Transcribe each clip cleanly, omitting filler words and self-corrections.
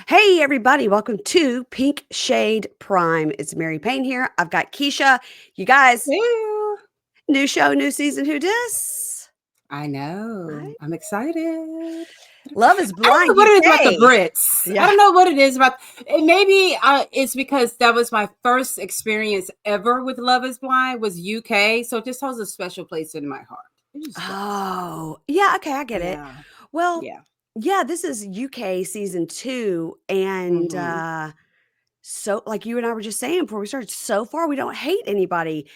Hey, everybody, welcome to Pink Shade Prime. It's Mary Payne here. I've got Keisha. You guys, Yeah, new show, new season. Who dis? I know. Right? I'm excited. Love is I don't Blind know what it is about the UK. Brits. I Yeah. don't know what it is about. Maybe it's because that was my first experience ever with Love Is Blind was UK, so it just holds a special place in my heart. It just does. Oh, yeah. Okay, I get it. Yeah, Well, yeah. yeah, this is UK season 2. And Mm-hmm. so, like you and I were just saying before we started, so far we don't hate anybody,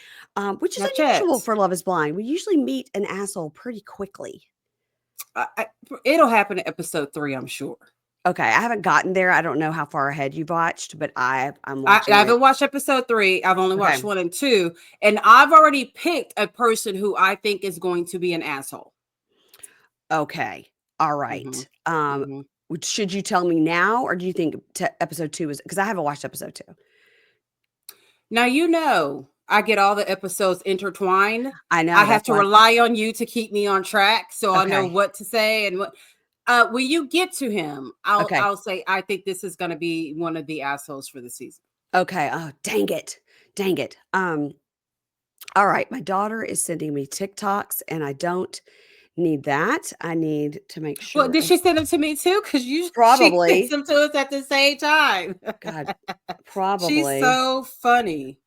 which is Not unusual yet. for Love is Blind. We usually meet an asshole pretty quickly. I, it'll happen in episode 3, I'm sure. Okay, I haven't gotten there. I don't know how far ahead you've watched, but I'm I watching it. haven't watched episode 3. I've only watched Okay. 1 and 2, and I've already picked a person who I think is going to be an asshole. Okay. All Mm-hmm. right. Mm-hmm. Should you tell me now, or do you think episode 2 is because I haven't watched episode 2? Now, I get all the episodes intertwined. I I know have that's to why. rely on you to keep me on track so I know Okay. what to say and what when you get to him, Okay. I'll say I think this is gonna be one of the assholes for the season. Okay. Oh, dang it. Dang it. All right. My daughter is sending me TikToks, and I don't need that. I need to make Well, sure. did she send them to me too? Because she sends Probably. them to us at the same time. God, She's probably. so funny.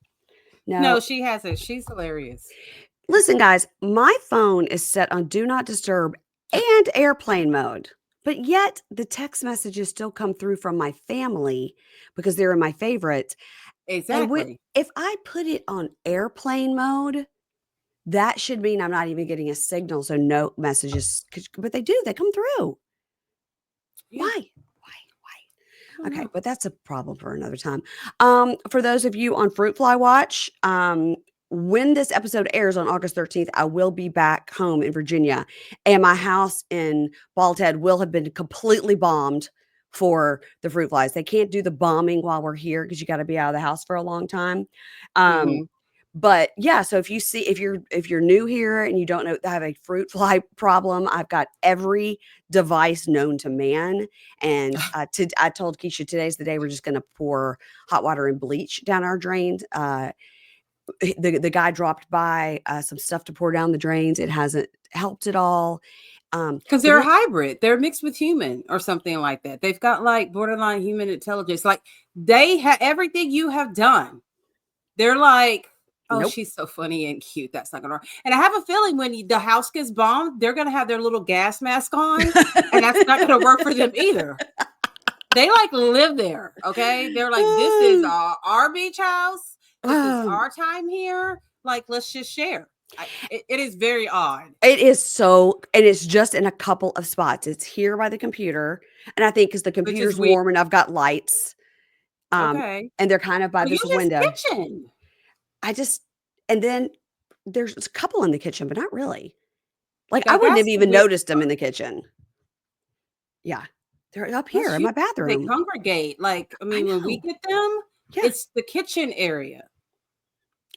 No, No. she hasn't. She's hilarious. Listen, guys, my phone is set on do not disturb and airplane mode, but yet the text messages still come through from my family because they're in my favorites. And Exactly. if I put it on airplane mode, that should mean I'm not even getting a signal. So no messages, but they do, they come through. Yeah. Why? I don't Okay, know. but that's a problem for another time. For those of you on Fruit Fly Watch, when this episode airs on August 13th, I will be back home in Virginia, and my house in Bald Head will have been completely bombed for the fruit flies. They can't do the bombing while we're here because you got to be out of the house for a long time. Um, Mhm. but yeah, so if you're new here and you don't know have a fruit fly problem, I've got every device known to man. And I told Keisha today's the day we're just going to pour hot water and bleach down our drains. The guy dropped by some stuff to pour down the drains. It hasn't helped at all. Because The they're a one, hybrid. They're mixed with human or something like that. They've got like borderline human intelligence. Like they have everything you have done. They're like, oh, nope. she's so funny and cute. That's not gonna work. And I have a feeling when the house gets bombed, they're gonna have their little gas mask on, and that's not gonna work for them either. They like live there. Okay, they're like, this is our beach house. This is our time here. Like, let's just share. It is very odd. It is so, and it's just in a couple of spots. It's here by the computer, and I think because the Which is computer's weird. warm and I've got lights, Okay. and they're kind of by Well, this use his window. kitchen. And then there's a couple in the kitchen, but not really. Like I Now wouldn't have that's the even weird noticed them in part. the kitchen. Yeah, they're up That's here in usually my where they bathroom. congregate. Like, I I mean, when we know. get them, Yeah, it's the kitchen area.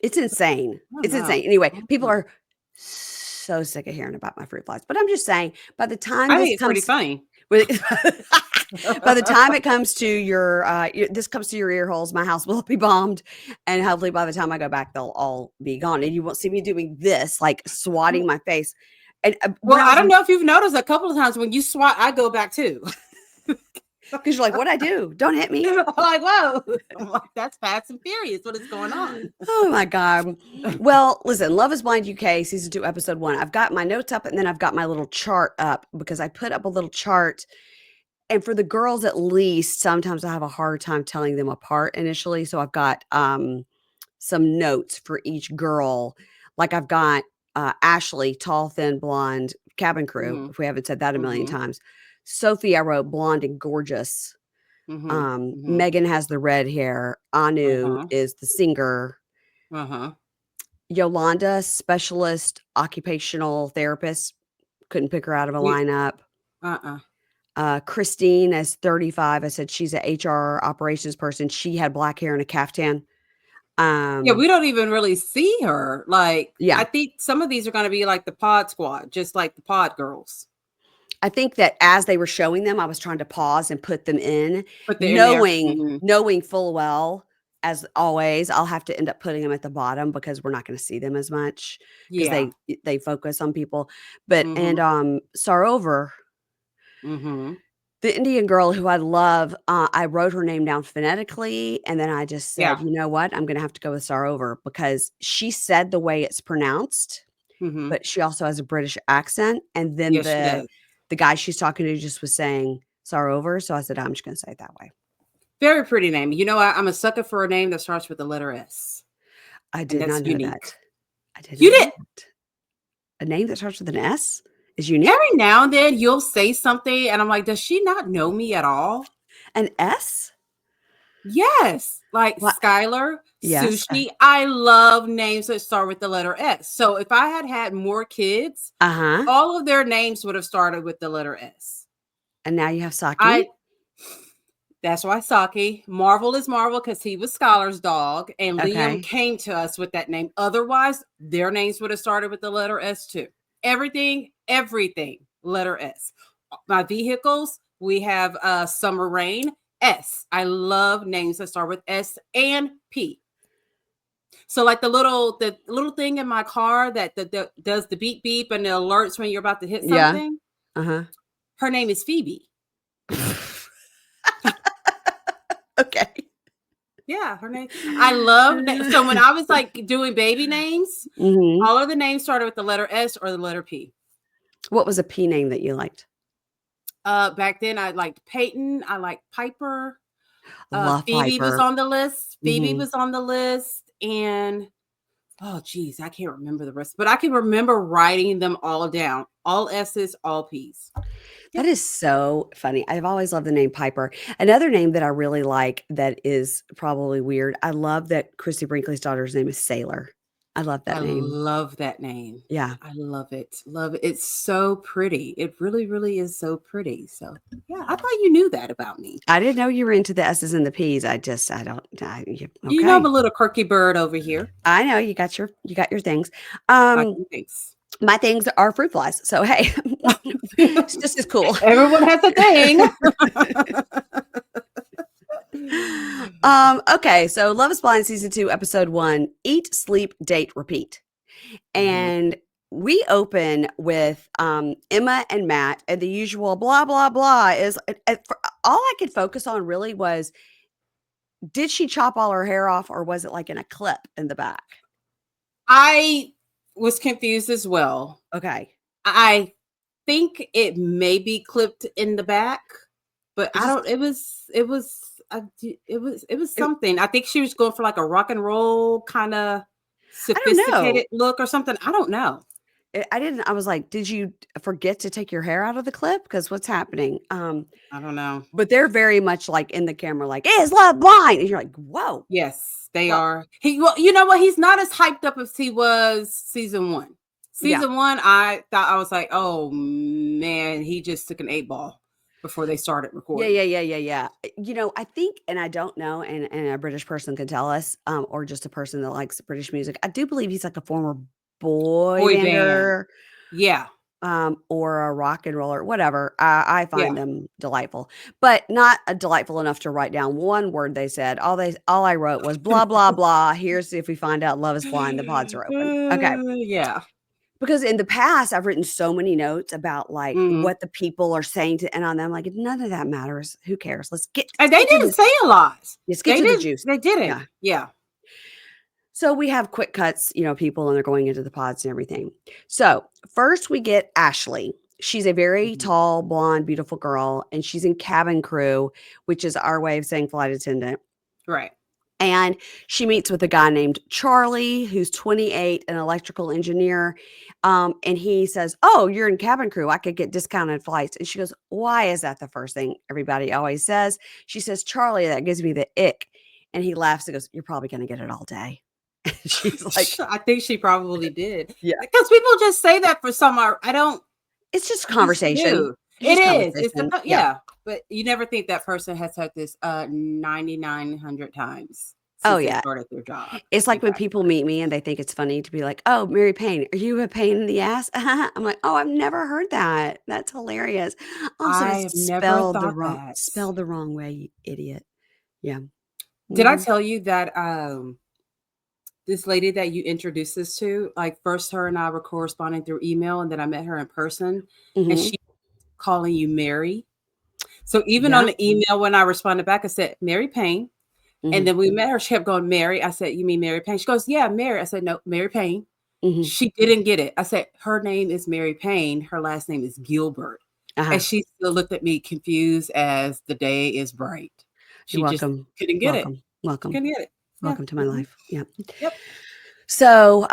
it's insane. I don't It's know. insane. Anyway, I don't people know. are so sick of hearing about my fruit flies, but I'm just saying, by the time I this think it's pretty comes, funny. by the time it comes to this comes to your ear holes, my house will be bombed, and hopefully by the time I go back, they'll all be gone, and you won't see me doing this, like swatting my face. And when Well, I I was, don't know if you've noticed a couple of times when you swat, I go back too. because you're like, what I do? Don't hit me. I'm like, whoa. I'm like, that's Fast and Furious. What is going on? Oh my God. Well, listen, Love is Blind UK season 2, episode 1. I've got my notes up and then I've got my little chart up because I put up a little chart. And for the girls, at least, sometimes I have a hard time telling them apart initially. So I've got some notes for each girl. Like I've got Ashleigh, tall, thin, blonde, cabin crew, Mm-hmm. if we haven't said that a million Mm-hmm. times. Sophie, I wrote blonde and gorgeous. Mm-hmm. Mm-hmm. Megan has the red hair. Aanu Uh-huh. is the singer. Uh-huh. Yolanda, specialist occupational therapist. Couldn't pick her out of a You lineup. uh-uh. Christine is 35. I said she's a HR operations person. She had black hair and a caftan. Yeah, we don't even really see her. Like, Yeah. I think some of these are going to be like the pod squad, just like the pod girls. I think that as they were showing them, I was trying to pause and put them in, Put the in there. knowing full well, as always, I'll have to end up putting them at the bottom because we're not gonna see them as much because Yeah. they focus on people. But and, Mhm. Sarover, Mhm. the Indian girl who I love, I wrote her name down phonetically, and then I just said, Yeah. "You know what? I'm gonna have to go with Sarover," because she said the way it's pronounced, Mhm. but she also has a British accent, and then Yes, she does. the guy she's talking to just was saying Sarover, so I said, "I'm just gonna say it that way." Very pretty name. You know, I'm a sucker for a name that starts with the letter S, I and did not that's know unique. that. I did You not know did that. A name that starts with an S is unique? every now and then you'll say something, and I'm like, does she not know me at all? An S? Yes, like What? Skylar, Yes. Sushi. I love names that start with the letter S. So if I had had more kids, Uh-huh. all of their names would have started with the letter S. And now you have Saki? I That's why Saki. Marvel is Marvel because he was Skylar's dog, and Liam Okay. came to us with that name. Otherwise, their names would have started with the letter S too. Everything, letter S. My vehicles, we have Summer Rain, S. I love names that start with S and P. So like the little thing in my car that does the beep beep and it alerts when you're about to hit Yeah. something. Uh-huh. Her name is Phoebe. Okay. Yeah, her name. I love so when I was like doing baby names, Mhm. all of the names started with the letter S or the letter P. What was a P name that you liked? Back then I liked Peyton, I liked Piper. Love Phoebe was Piper. on the list. Phoebe Mhm. was on the list, and oh geez, I can't remember the rest, but I can remember writing them all down. All S's, all P's. That Yep. is so funny. I've always loved the name Piper. Another name that I really like that is probably weird, I love that Christy Brinkley's daughter's name is Sailor. I love that I name. love that name. Yeah. I love it. Love it. It's so pretty. It really, really is so pretty. So yeah, I thought you knew that about me. I didn't know you were into the S's and the P's. I don't You know, I'm okay. a little quirky bird over here. I know you got your things. Like thanks. My things are fruit flies. So hey, it's just as cool. Everyone has a thing. Okay, so Love is Blind season 2, episode 1, Eat, Sleep, Date, Repeat. Mhm. And we open with Emma and Matt, and the usual blah blah blah is all I could focus on really was, did she chop all her hair off, or was it like in a clip in the back? I was confused as well. Okay. I think it may be clipped in the back, but It I just don't. It was it, something. I think she was going for like a rock and roll kind of I don't know. sophisticated look or something. I don't know. I didn't. I was like, did you forget to take your hair out of the clip? Because what's happening? I don't know. But they're very much like in the camera, like, is love blind? And you're like, whoa. Yes, they Well, are. Well, you know what? He's not as hyped up as he was season one. yeah. Season one, I thought I was like, oh man, he just took an 8 ball before they started recording. Yeah. I think, and I don't know, and a British person can tell us, or just a person that likes British music. I do believe he's like a former boy Boy band. bander, Yeah. or a rock and roller, whatever. I Yeah. find them delightful, but not delightful enough to write down one word they said. All I wrote was blah blah blah. Here's if we find out love is blind, the pods are open. Okay. Yeah. Because in the past, I've written so many notes about like Mhm. what the people are saying and on them, like none of that matters. Who cares? And Let's they get to didn't the say a lot. let's get to the juice. They didn't. Yeah. Yeah. So we have quick cuts, people, and they're going into the pods and everything. So first we get Ashleigh. She's a very Mhm. tall, blonde, beautiful girl, and she's in cabin crew, which is our way of saying flight attendant. Right. And she meets with a guy named Charlie, who's 28, an electrical engineer. And he says, "Oh, you're in cabin crew. I could get discounted flights." And she goes, "Why is that the first thing everybody always says?" She says, "Charlie, that gives me the ick." And he laughs and goes, "You're probably going to get it all day." And she's like, I think she probably did. "Yeah, Because people just say that for some I don't it's just I just conversation. do. It's It just is. It's conversation." Yeah. yeah. But you never think that person has had this 9,900 times. Oh, since they yeah. started their job. It's like when Okay. people meet me and they think it's funny to be like, "Oh, Mary Payne, are you a pain in the ass?" I'm like, "Oh, I've never heard that. That's hilarious." Also, I it's have never thought spelled the wrong way, you idiot. Yeah. Did I Mhm. tell you that this lady that you introduced us to, like first her and I were corresponding through email, and then I met her in person, and Mhm. she calling you Mary. So even on Yeah. the email when I responded back, I said Mary Payne. And Mhm. then we met her. She kept going, Mary. I said, you mean Mary Payne? She goes, yeah, Mary. I said, no, Mary Payne. Mhm. She didn't get it. I said, her name is Mary Payne. Her last name is Gilbert. Uh-huh. And she still looked at me confused as the day is bright. You're She just welcome. couldn't get it. Welcome. She Welcome. couldn't get it. Yeah. Welcome to my Mhm. life. Yeah. Yep. So,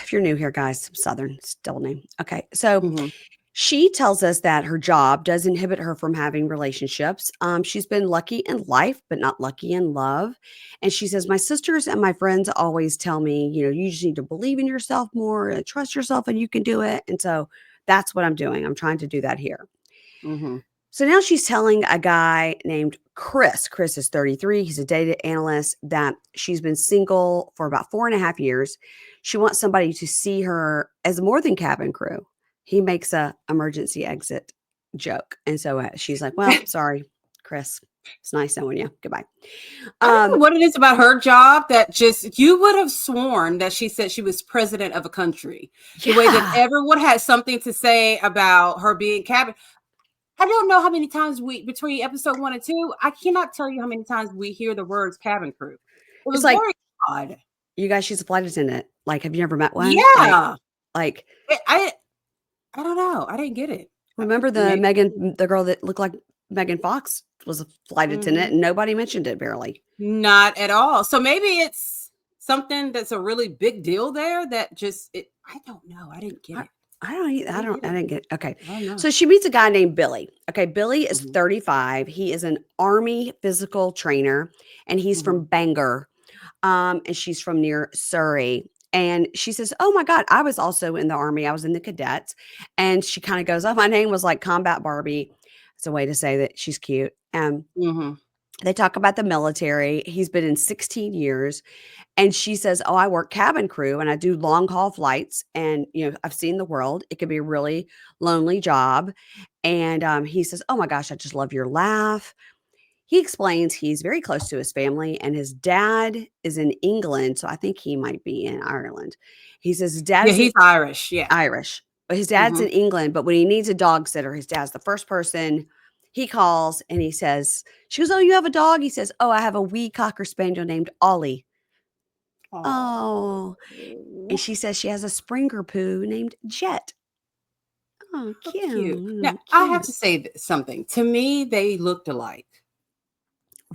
if you're new here, guys, Southern, still name. Okay. So Mhm. she tells us that her job does inhibit her from having relationships. She's been lucky in life, but not lucky in love. And she says, my sisters and my friends always tell me, you just need to believe in yourself more, trust yourself, and you can do it. And so that's what I'm doing. I'm trying to do that here. Mhm. So now she's telling a guy named Chris. Chris is 33. He's a data analyst that she's been single for about 4.5 years. She wants somebody to see her as more than cabin crew. He makes a emergency exit joke. And so she's like, well, sorry, Chris. It's nice knowing you. Goodbye. I don't know Um, what it is about her job that just you would have sworn that she said she was president of a country. The way that yeah. everyone had something to say about her being cabin. I don't know how many times we between episode 1 and 2, I cannot tell you how many times we hear the words cabin crew. It It's was like, very odd. you guys, she's a flight attendant. Like, have you ever met one? Yeah. Like, I don't know. I didn't get it. remember Maybe. the girl that looked like Megan Fox was a flight attendant Mhm. and nobody mentioned it barely. Not at all. So maybe it's something that's a really big deal there that just I don't know. I didn't get I it. I don't e I didn't get I it. didn't get okay. I don't know. So she meets a guy named Billy. Okay, Billy is Mhm. 35. He is an army physical trainer and he's Mhm. from Bangor. And she's from near Surrey. And she says, "Oh my God, I was also in the army. I was in the cadets." And she kind of goes, "Oh, my name was like Combat Barbie." It's a way to say that she's cute. Mhm. They talk about the military. He's been in 16 years. And she says, "Oh, I work cabin crew and I do long haul flights. And, I've seen the world. It can be a really lonely job." And he says, "Oh my gosh, I just love your laugh." He explains he's very close to his family and his dad is in England. So I think he might be in Ireland. He says his Yeah, dad's in he's Irish. Yeah. Irish, but his dad's Mhm. in England. But when he needs a dog sitter, his dad's the first person he calls and he says, she goes, "Oh, you have a dog?" He says, "Oh, I have a wee cocker spaniel named Ollie." Oh, and Oh, she says she has a Springer poo named Jet. Oh, how cute. Now, cute, I have to cute. say something. To me, they looked alike.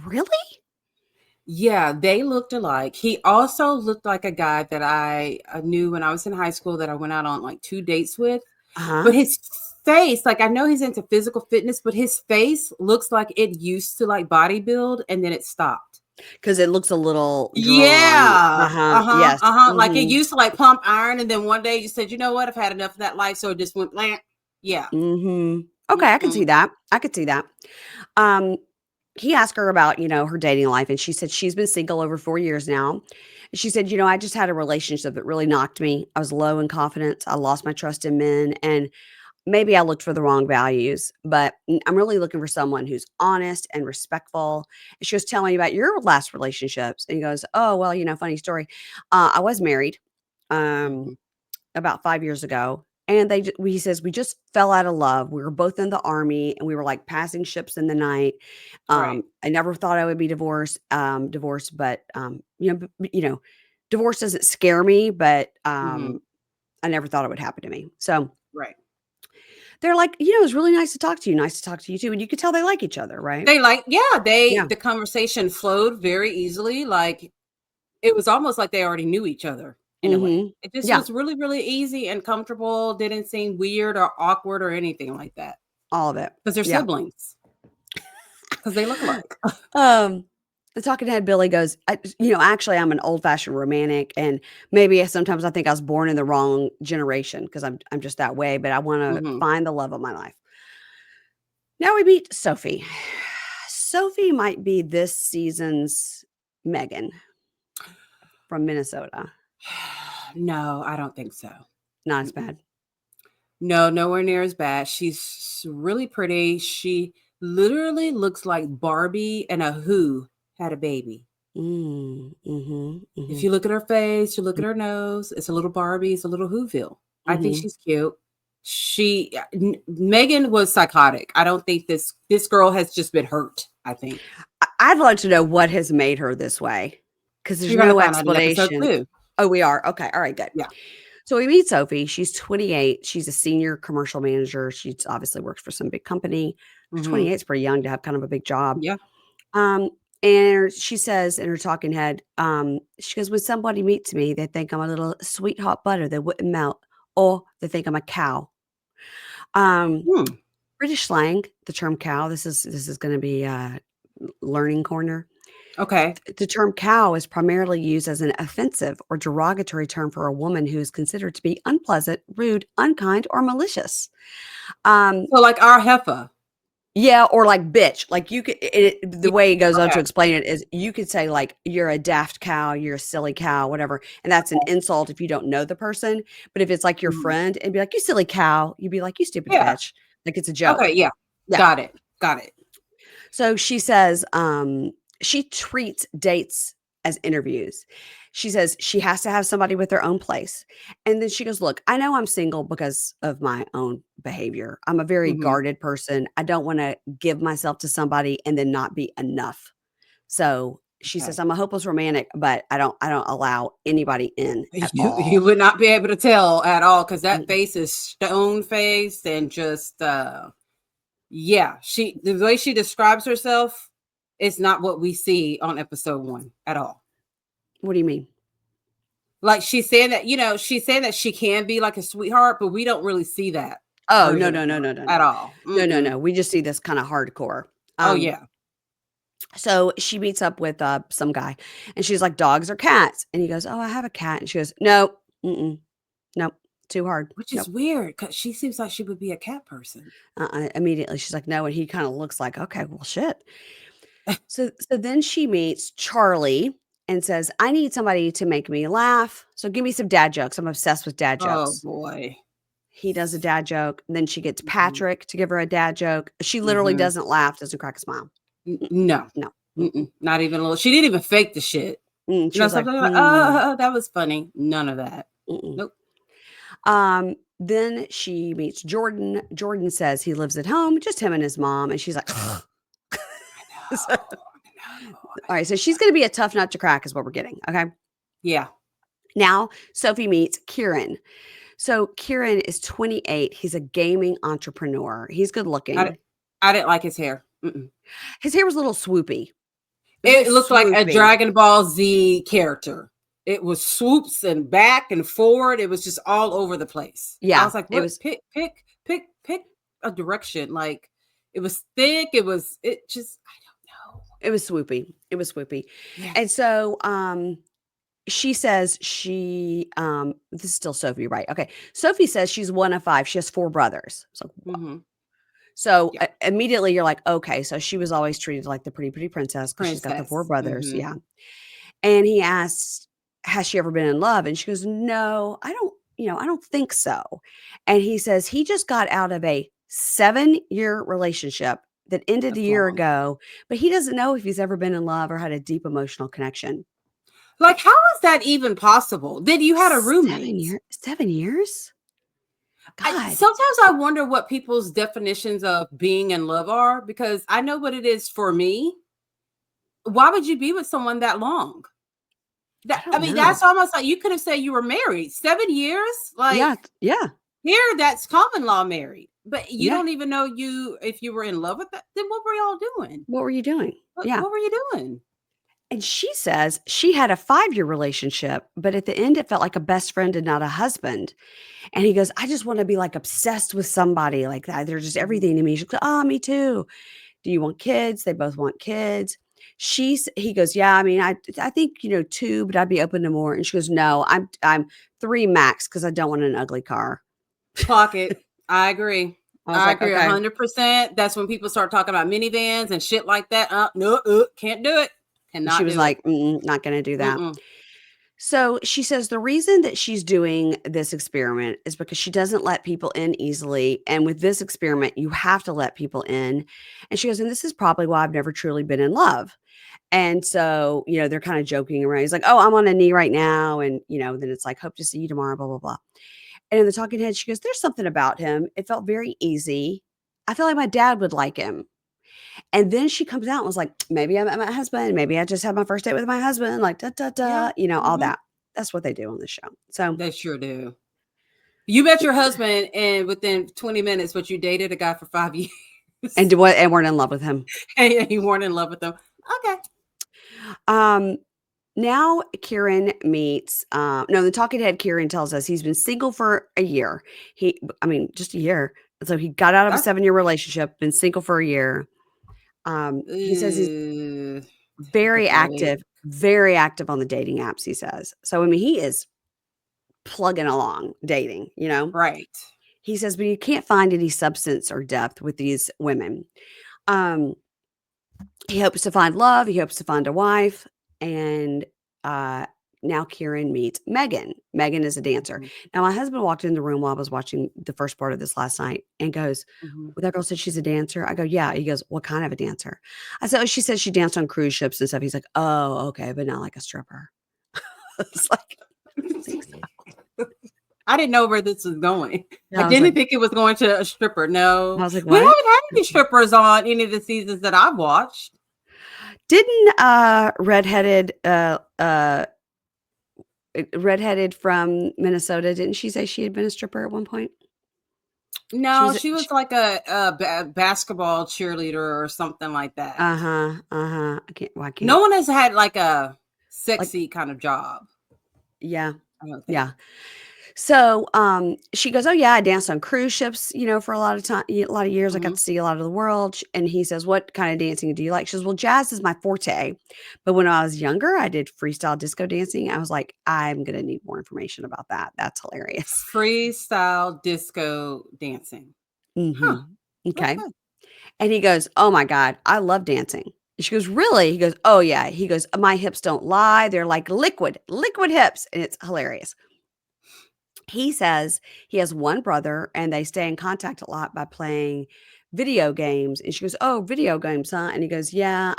Really? Yeah, they looked alike. He also looked like a guy that I knew when I was in high school that I went out on like 2 dates with. Uh-huh. But his face, like I know he's into physical fitness, but his face looks like it used to like bodybuild and then it stopped. Because it looks a little drawn. Yeah. Uh-huh. Uh-huh. Yes. Uh-huh. Like it Mhm. used to like pump iron, and then one day you said, you know what, I've had enough of that life. So it just went blank. Yeah. Mhm. Okay, I can Mm-mm. see that. I could see that. Um, he asked her about, her dating life, and she said she's been single over 4 years now. She said, "I just had a relationship that really knocked me. I was low in confidence. I lost my trust in men, and maybe I looked for the wrong values, but I'm really looking for someone who's honest and respectful." And she was telling me about your last relationships, and he goes, "Oh, well, funny story. I was married. Um, Mhm. about 5 years ago, and he says, "We just fell out of love. We were both in the army, and we were, like, passing ships in the night. Right. I never thought I would be divorced, but, divorce doesn't scare me, but, Hmm. I never thought it would happen to me." So, Right. they're like, "It was really nice to talk to you. Nice to talk to you too," and you could tell they like each other, right? They like, yeah, Yeah. the conversation flowed very easily. Like it was almost like they already knew each other in a way. Mhm. It just Yeah, was really, really easy and comfortable. Didn't seem weird or awkward or anything like that. all of it. Because they're Yeah. siblings. Because they look alike. Um, the talking head Billy goes, Actually, I'm an old-fashioned romantic, and maybe sometimes I think I was born in the wrong generation because I'm just that way, but I wanna Hmm. find the love of my life." Now we meet Sophie. Sophie might be this season's Megan from Minnesota? No, I don't think so. Not as bad. No, nowhere near as bad. She's really pretty. She literally looks like Barbie and a Who had a baby. If you look at her face, you look at her nose, it's a little Barbie, it's a little Whoville. I think she's cute. Megan was psychotic. I don't think this girl has just been hurt, I think. I'd love to know what has made her this way, because there's no explanation. Oh, we are? Okay. All right, good. Yeah. So we meet Sophie. She's 28. She's a senior commercial manager. She's obviously works for some big company. 28 is pretty young to have kind of a big job. Yeah. And she says in her talking head, she goes, when somebody meets me, they think I'm a little sweet hot butter that wouldn't melt, or they think I'm a cow. British slang, the term cow. This is going to be a learning corner. Okay. The term cow is primarily used as an offensive or derogatory term for a woman who is considered to be unpleasant, rude, unkind, or malicious. So like our heifer. Yeah, or like bitch. Like you could, the way it goes on to explain it is you could say like, you're a daft cow, you're a silly cow, whatever. And that's an insult if you don't know the person. But if it's like your friend and be like, you silly cow, you'd be like, you stupid bitch. Like it's a joke. Okay, yeah. Got it. So she says, she treats dates as interviews. She says she has to have somebody with their own place. And then she goes, look, I know I'm single because of my own behavior. I'm a very guarded person. I don't want to give myself to somebody and then not be enough. So she says, I'm a hopeless romantic, but I don't allow anybody in at all. You would not be able to tell at all because that face is stone faced and just the way she describes herself is not what we see on episode 1 at all. What do you mean? Like she's saying that, she's saying that she can be like a sweetheart, but we don't really see that. Oh, no. At all. No. We just see this kind of hardcore. Oh, yeah. So she meets up with some guy and she's like, dogs or cats? And he goes, oh, I have a cat. And she goes, no, nope, too hard. Which is weird because she seems like she would be a cat person. Immediately she's like, no. And he kind of looks like, okay, well, shit. So then she meets Charlie and says, I need somebody to make me laugh. So give me some dad jokes. I'm obsessed with dad jokes. Oh, boy. He does a dad joke. And then she gets Patrick to give her a dad joke. She literally doesn't laugh, doesn't crack a smile. No. Not even a little. She didn't even fake the shit. She was like, oh, that was funny. None of that. Nope. Then she meets Jordan. Jordan says he lives at home, just him and his mom. And she's like, all right, so she's going to be a tough nut to crack is what we're getting. Okay. Yeah. Now Sophie meets Kieran. So Kieran is 28. He's a gaming entrepreneur. He's good looking. I didn't like his hair. His hair was a little swoopy. It looked like a Dragon Ball Z character. It was swoops and back and forward. It was just all over the place. Yeah. I was like, what? It was pick a direction. Like it was thick. It just, I don't know. It was swoopy. Yeah. And so, she says this is still Sophie, right? Okay. Sophie says she's one of 5. She has 4 brothers. So immediately you're like, okay, so she was always treated like the pretty princess because she's got the 4 brothers. Yeah. And he asks, has she ever been in love? And she goes, no, I don't think so. And he says he just got out of a 7-year relationship that ended a year ago, but he doesn't know if he's ever been in love or had a deep emotional connection. Like, how is that even possible? Did you had a roommate? 7 years? God. Sometimes I wonder what people's definitions of being in love are, because I know what it is for me. Why would you be with someone that long? I mean, that's almost like you could have said you were married 7 years. Like, yeah. Here, that's common law married, but you don't even know if you were in love with that. Then what were y'all doing? What were you doing? What were you doing? And she says she had a 5-year relationship, but at the end, it felt like a best friend and not a husband. And he goes, I just want to be like obsessed with somebody like that. They're just everything to me. She goes, oh, me too. Do you want kids? They both want kids. He goes, yeah, I mean, I think, 2, but I'd be open to more. And she goes, no, I'm 3 max because I don't want an ugly car. Clock it. I agree. I agree 100%. That's when people start talking about minivans and shit like that. No, can't do it. Cannot She was do it. like, not going to do that. Mm-mm. So she says the reason that she's doing this experiment is because she doesn't let people in easily. And with this experiment, you have to let people in. And she goes, and this is probably why I've never truly been in love. And so, they're kind of joking around. He's like, oh, I'm on a knee right now. And, then it's like, hope to see you tomorrow, blah, blah, blah. And in the talking head, she goes, there's something about him. It felt very easy. I feel like my dad would like him. And then she comes out and was like, maybe I met my husband. Maybe I just had my first date with my husband. Like, Yeah. all that. That's what they do on the show. So They sure do. You met your husband and within 20 minutes, but you dated a guy for 5 years. and weren't in love with him. And you weren't in love with him. Okay. Now Kieran meets, the talking head Kieran tells us he's been single for a year. Just a year. So he got out of a 7-year relationship, been single for a year. He says he's very active on the dating apps, he says. So, he is plugging along dating, Right. He says, but you can't find any substance or depth with these women. He hopes to find love. He hopes to find a wife. And now Kieran meets Megan. Megan is a dancer. Now, my husband walked in the room while I was watching the first part of this last night and goes, well, that girl said she's a dancer. I go, yeah. He goes, what kind of a dancer? I said, oh, she said she danced on cruise ships and stuff. He's like, oh, okay, but not like a stripper. It's like, I don't think so. I didn't know where this was going. Yeah, I didn't think it was going to a stripper. No. I was like, we what? haven't had any strippers on any of the seasons that I've watched. Didn't redheaded from Minnesota, didn't she say she had been a stripper at one point? No, she was like a basketball cheerleader or something like that. I can't. No one has had like a sexy kind of job. Yeah. I don't think. Yeah. So she goes, oh yeah, I danced on cruise ships, for a lot of years. I got to see a lot of the world. And he says, what kind of dancing do you like? She says, well, jazz is my forte. But when I was younger, I did freestyle disco dancing. I was like, I'm going to need more information about that. That's hilarious. Freestyle disco dancing. Huh. Okay. And he goes, oh my God, I love dancing. She goes, really? He goes, oh yeah. He goes, my hips don't lie. They're like liquid hips. And it's hilarious. He says he has one brother and they stay in contact a lot by playing video games. And she goes, oh, video games, huh? And he goes, yeah,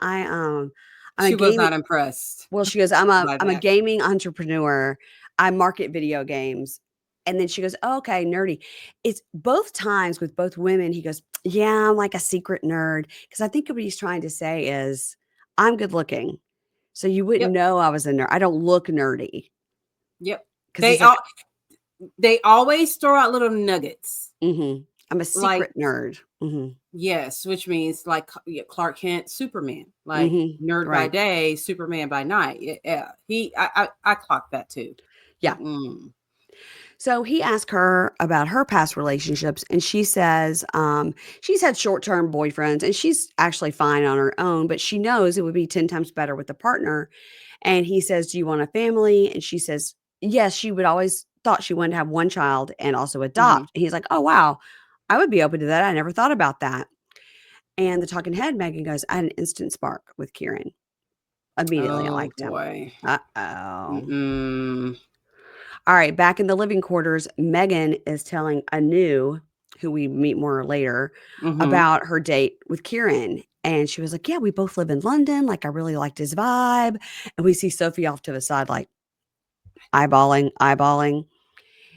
she was not impressed. Well, she goes, I'm a gaming entrepreneur. I market video games. And then she goes, oh, okay, nerdy. It's both times with both women. He goes, yeah, I'm like a secret nerd. Because I think what he's trying to say is I'm good looking. So you wouldn't know I was a nerd. I don't look nerdy. Yep. They always throw out little nuggets. I'm a secret nerd. Yes, which means like Clark Kent, Superman, like nerd by day, Superman by night. Yeah, I clocked that too. Yeah. So he asked her about her past relationships, and she says she's had short-term boyfriends, and she's actually fine on her own, but she knows it would be 10 times better with a partner. And he says, do you want a family? And she says, yes, she would always thought she wanted to have one child and also adopt. And he's like, oh, wow, I would be open to that. I never thought about that. And the talking head, Megan goes, I had an instant spark with Kieran. Immediately, I liked him. Uh-oh. All right, back in the living quarters, Megan is telling Aanu, who we meet more later, about her date with Kieran. And she was like, yeah, we both live in London. Like, I really liked his vibe. And we see Sophie off to the side, like, eyeballing.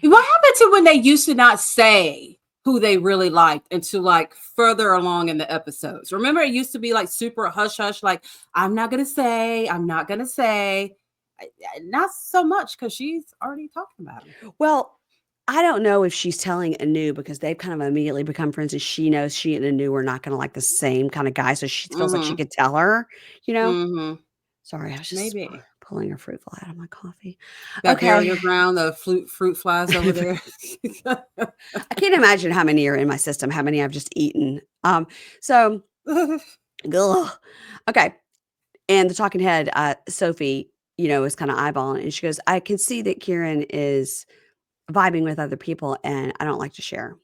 What happened to when they used to not say who they really liked until like further along in the episodes? Remember, it used to be like super hush hush, like I'm not gonna say. Not so much because she's already talking about it. Well, I don't know if she's telling Aanu because they've kind of immediately become friends, and she knows she and Aanu are not going to like the same kind of guy, so she feels like she could tell her, Sorry, I was just pulling a fruit fly out of my coffee. That barrier ground, the fruit flies over there. I can't imagine how many are in my system, how many I've just eaten. So, okay. And the talking head, Sophie, is kind of eyeballing, and she goes, I can see that Kieran is vibing with other people, and I don't like to share.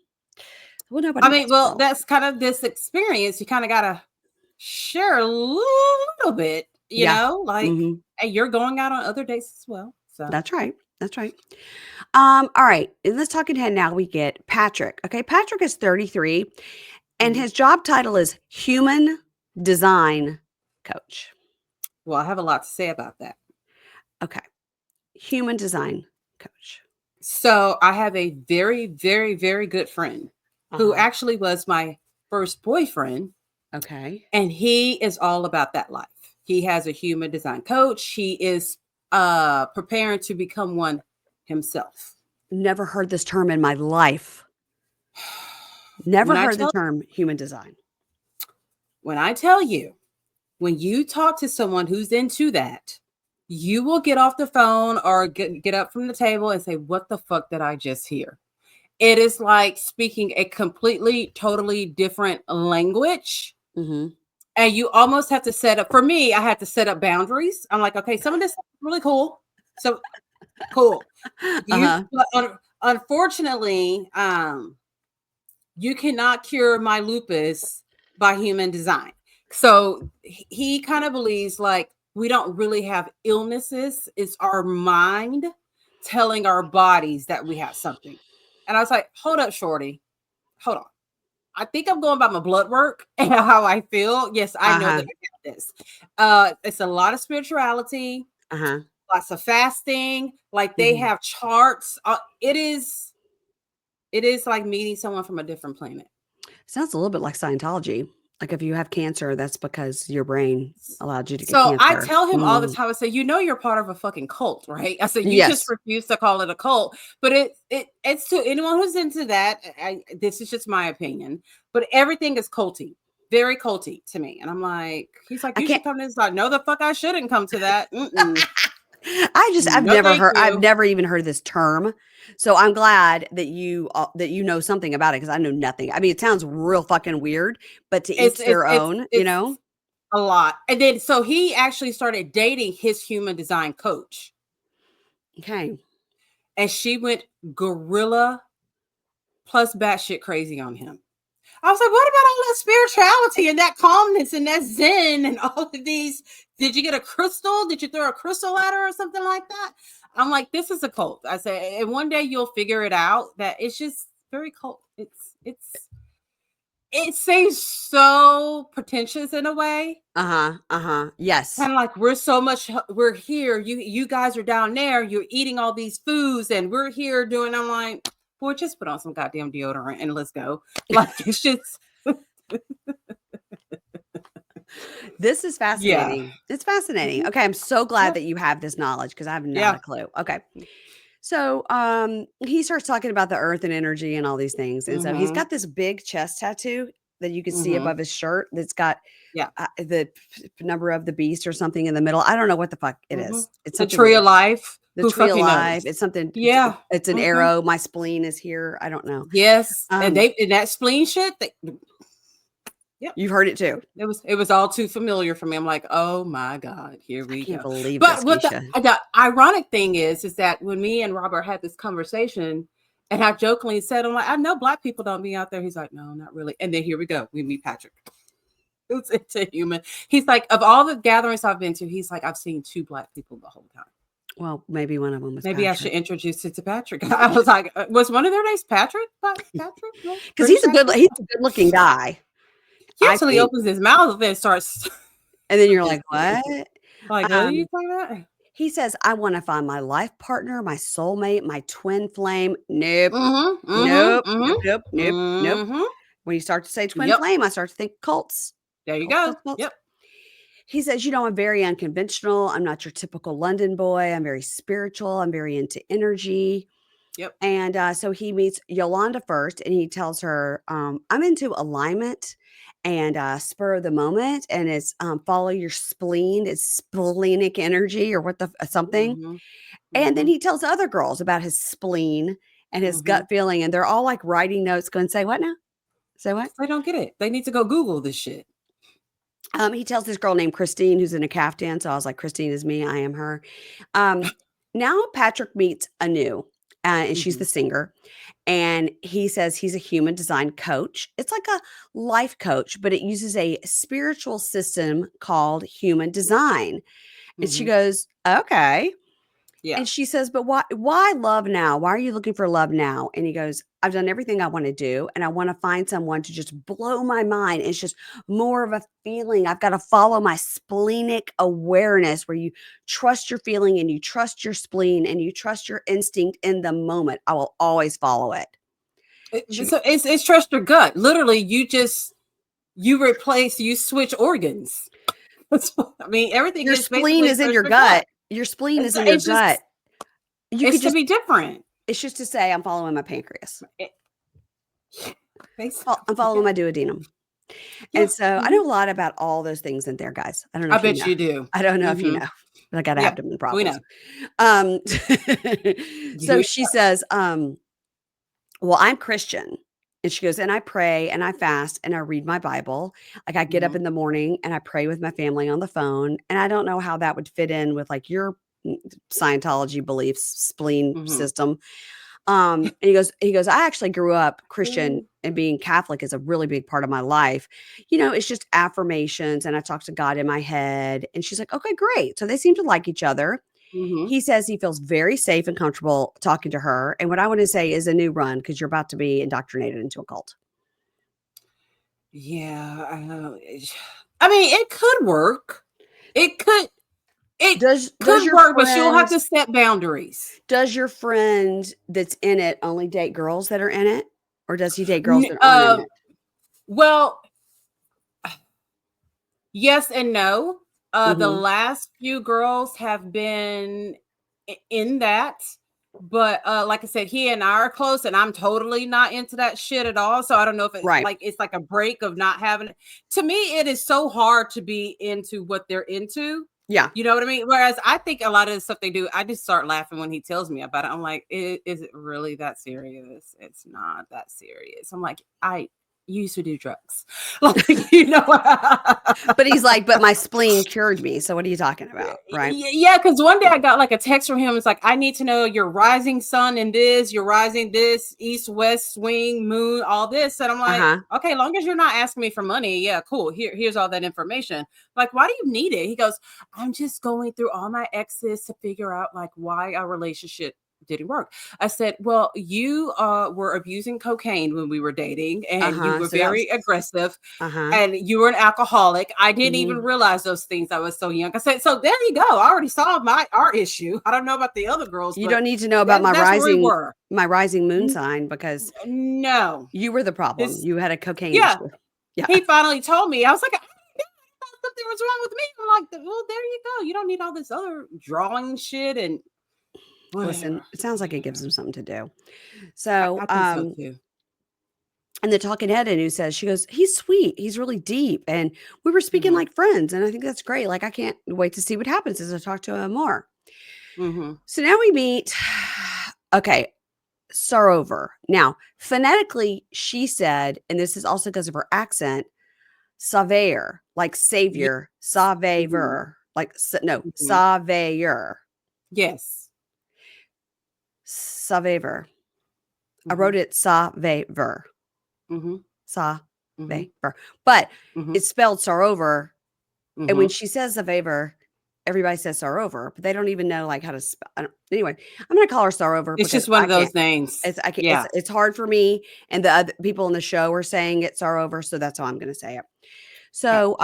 Well, that's kind of this experience. You kind of got to share a little bit you Yeah. know, like, hmm and you're going out on other dates as well. So That's right. That's right. All right. In this talking head now we get Patrick. Okay. Patrick is 33 and mhm. his job title is human design coach. Well, I have a lot to say about that. Okay. Human design coach. So I have a very, very, very good friend who Uh-huh. actually was my first boyfriend, Okay. and he is all about that life. He has a human design coach. He is preparing to become one himself. Never heard this term in my life. Never When I heard the tell term human design. when I tell you, when you talk to someone who's into that, you will get off the phone or get up from the table and say, "What the fuck did I just hear?" It is like speaking a completely, totally different language. Mm-hmm. And you almost have to set up, for me, I had to set up boundaries. I'm like, okay, some of this is really cool. So cool. You, Uh-huh. but unfortunately, you cannot cure my lupus by human design. So he kind of believes like we don't really have illnesses. It's our mind telling our bodies that we have something. And I was like, hold up, shorty. Hold on. I think I'm going by my blood work and how I feel. Yes, I know Uh-huh. that I got this. It's a lot of spirituality, Uh-huh. lots of fasting. Like they Mm-hmm. have charts. It is like meeting someone from a different planet. Sounds a little bit like Scientology. Like if you have cancer, that's because your brain allowed you to get So I cancer. tell him all the Mm. time, I say, you're part of a fucking cult, right? I said, you just Yes. refuse to call it a cult. But it's to anyone who's into that. This is just my opinion. But everything is culty, very culty to me. And I'm like, he's like, I you can't should come to this. Like, no, the fuck I shouldn't come to that. Mm-mm. I've No, never thank heard, I've you. never even heard this term. So I'm glad that you know something about it because I know nothing. I mean, it sounds real fucking weird, but to It's each it's their it's own, you it's know? a lot. And then so he actually started dating his human design coach. Okay. And she went gorilla plus batshit crazy on him. I was like, what about all that spirituality and that calmness and that zen and all of these? Did you get a crystal? Did you throw a crystal at her or something like that? I'm like, this is a cult. I say, and one day you'll figure it out that it's just very cult. It seems so pretentious in a way. Uh-huh. Uh-huh. Yes. Kind of like we're here. You guys are down there. You're eating all these foods, and we're here doing. I'm like, boy, just put on some goddamn deodorant and let's go. Like it's just, This is yeah, fascinating. It's fascinating. mhm, Okay, I'm so glad yeah, that you have this knowledge because I have not yeah. a clue. Okay. So, he starts talking about the earth and energy and all these things. And so he's Mm-hmm. got this big chest tattoo that you can see Mm-hmm. above his shirt that's got Yeah. the number of the beast or something in the middle. I don't know what the fuck it Mm-hmm. is. It's The something tree of weird. life. The Who tree of fucking life. knows? It's something. Yeah. It's an Mm-hmm. arrow. My spleen is here. I don't know. Yes. And Um, they in that spleen shit. Yep. you've heard it too. It was all too familiar for me. I'm like, oh my God, here I we can't go. believe this, But what the, Keisha. the ironic thing is that when me and Robert had this conversation, and I jokingly said, I'm like, I know black people don't be out there. He's like, no, not really. And then here we go. We meet Patrick. It's a human. He's like, of all the gatherings I've been to, he's like, I've seen 2 black people the whole time. Well, maybe one of them was Maybe I should Patrick. introduce it to Patrick. I was like, was one of their names Patrick? Patrick? No? Because British accent? he's a good looking guy, Yeah, I until he think. opens his mouth and starts. And then you're I'm just like, kidding. what? Like, what are you Um, talking about? he says, I want to find my life partner, my soulmate, my twin flame. Nope. Mhm, mhm, Nope. Nope. mhm, Nope. Nope. Nope. mhm. When you start to say twin Yep. flame, I start to think cults. There you Cults, go. cults, cults. Yep. He says, I'm very unconventional. I'm not your typical London boy. I'm very spiritual. I'm very into energy. Yep. And so he meets Yolanda first and he tells her, I'm into alignment and spur of the moment. And it's follow your spleen. It's splenic energy or what the something. Mhm, And then mhm, he tells other girls about his spleen and his mhm. gut feeling. And they're all like writing notes going, say what now? Say what? They don't get it. They need to go Google this shit. He tells this girl named Christine who's in a caftan. So I was like, Christine is me. I am her. Now Patrick meets Anu, and she's Mhm, the singer. And he says he's a human design coach. It's like a life coach, but it uses a spiritual system called human design. And she Mhm. goes, okay. Yeah. And she says, but why love now? Why are you looking for love now? And he goes, I've done everything I want to do. And I want to find someone to just blow my mind. It's just more of a feeling. I've got to follow my splenic awareness where you trust your feeling and you trust your spleen and you trust your instinct in the moment. I will always follow it. So it's trust your gut. Literally, you switch organs. I mean, everything Your is spleen basically is in trust your your gut. gut. Your spleen is in your It's just gut. You it's could to just, be different. it's just to say, I'm following my pancreas. Basically, I'm following yeah. my duodenum. Yeah. And so I Mhm. know a lot about all those things in there, guys. I don't know I if you bet know. you do. I don't know if you Mhm. know, but I got Yeah, abdomen we problems. know. Um, so You she says, well, I'm Christian. And she goes, and I pray and I fast and I read my Bible. Like I get up Mhm. in the morning and I pray with my family on the phone. And I don't know how that would fit in with like your Scientology beliefs, spleen Mhm. system. And he goes, I actually grew up Christian Mhm. and being Catholic is a really big part of my life. You know, it's just affirmations and I talk to God in my head. And she's like, okay, great. So they seem to like each other. Mhm. He says he feels very safe and comfortable talking to her. And what I want to say is a new run because you're about to be indoctrinated into a cult. Yeah, I mean, it could work. It could it Does could your work, but she'll have friend to set boundaries. does your friend that's in it only date girls that are in it? Or does he date girls N that aren't in it? well, yes and no. The Mhm. last few girls have been in that, but like I said, he and I are close, and I'm totally not into that shit at all. So I don't know if Right. it's like a break of not having it. To me, it is so hard to be into what they're into. Yeah. You know what I mean? Whereas I think a lot of the stuff they do, I just start laughing when he tells me about it. I'm like, is it really that serious? It's not that serious. I'm like, I used to do drugs. Like, you know. But he's like, "But my spleen cured me." So what are you talking about, right? Yeah, because one day I got like a text from him. It's like, I need to know your rising sun in this, your rising this, east, west, swing, moon, all this. And I'm like, Uh-huh. okay, long as you're not asking me for money, yeah, cool. Here's all that information. Like, why do you need it? He goes, I'm just going through all my exes to figure out like why our relationship didn't work. I said, well, you were abusing cocaine when we were dating, and you Uh-huh. were So that was very aggressive, uh-huh. and you were an alcoholic. I didn't even Mhm. realize those things. I was so young. I said, so there you go. I already solved our issue. I don't know about the other girls, You but don't need to know about that's where we were. my rising moon N- sign because No, you were the problem. his You had a cocaine yeah. issue. Yeah. He finally told me. I was like, I thought something was wrong with me. I'm like, well, there you go. You don't need all this other drawing shit and Listen, whatever. it sounds like it gives him something to do. So, I think so too. and the talking head in who says, she goes, he's sweet. He's really deep. And we were speaking Hmm. like friends. And I think that's great. Like, I can't wait to see what happens as I talk to him more. Hmm. So now we meet. Okay. Sarover. Now, phonetically, she said, and this is also because of her accent, Saveyor, like Yes. savior, Hmm. Saveyor, like, no, Hmm. Saveyor, Yes. Saveyor. I Hmm. wrote it Saveyor. Hmm. Hmm. Saveyor. But Hmm. it's spelled Sarover. And when Hmm. she says Saveyor, everybody says Sarover, but they don't even know like how to spell. Anyway, I'm going to call her Sarover It's because just one I of can't. those names. I can't. Yeah. It's hard for me, and the other people in the show are saying it Sarover, so that's how I'm going to say it. Okay. So,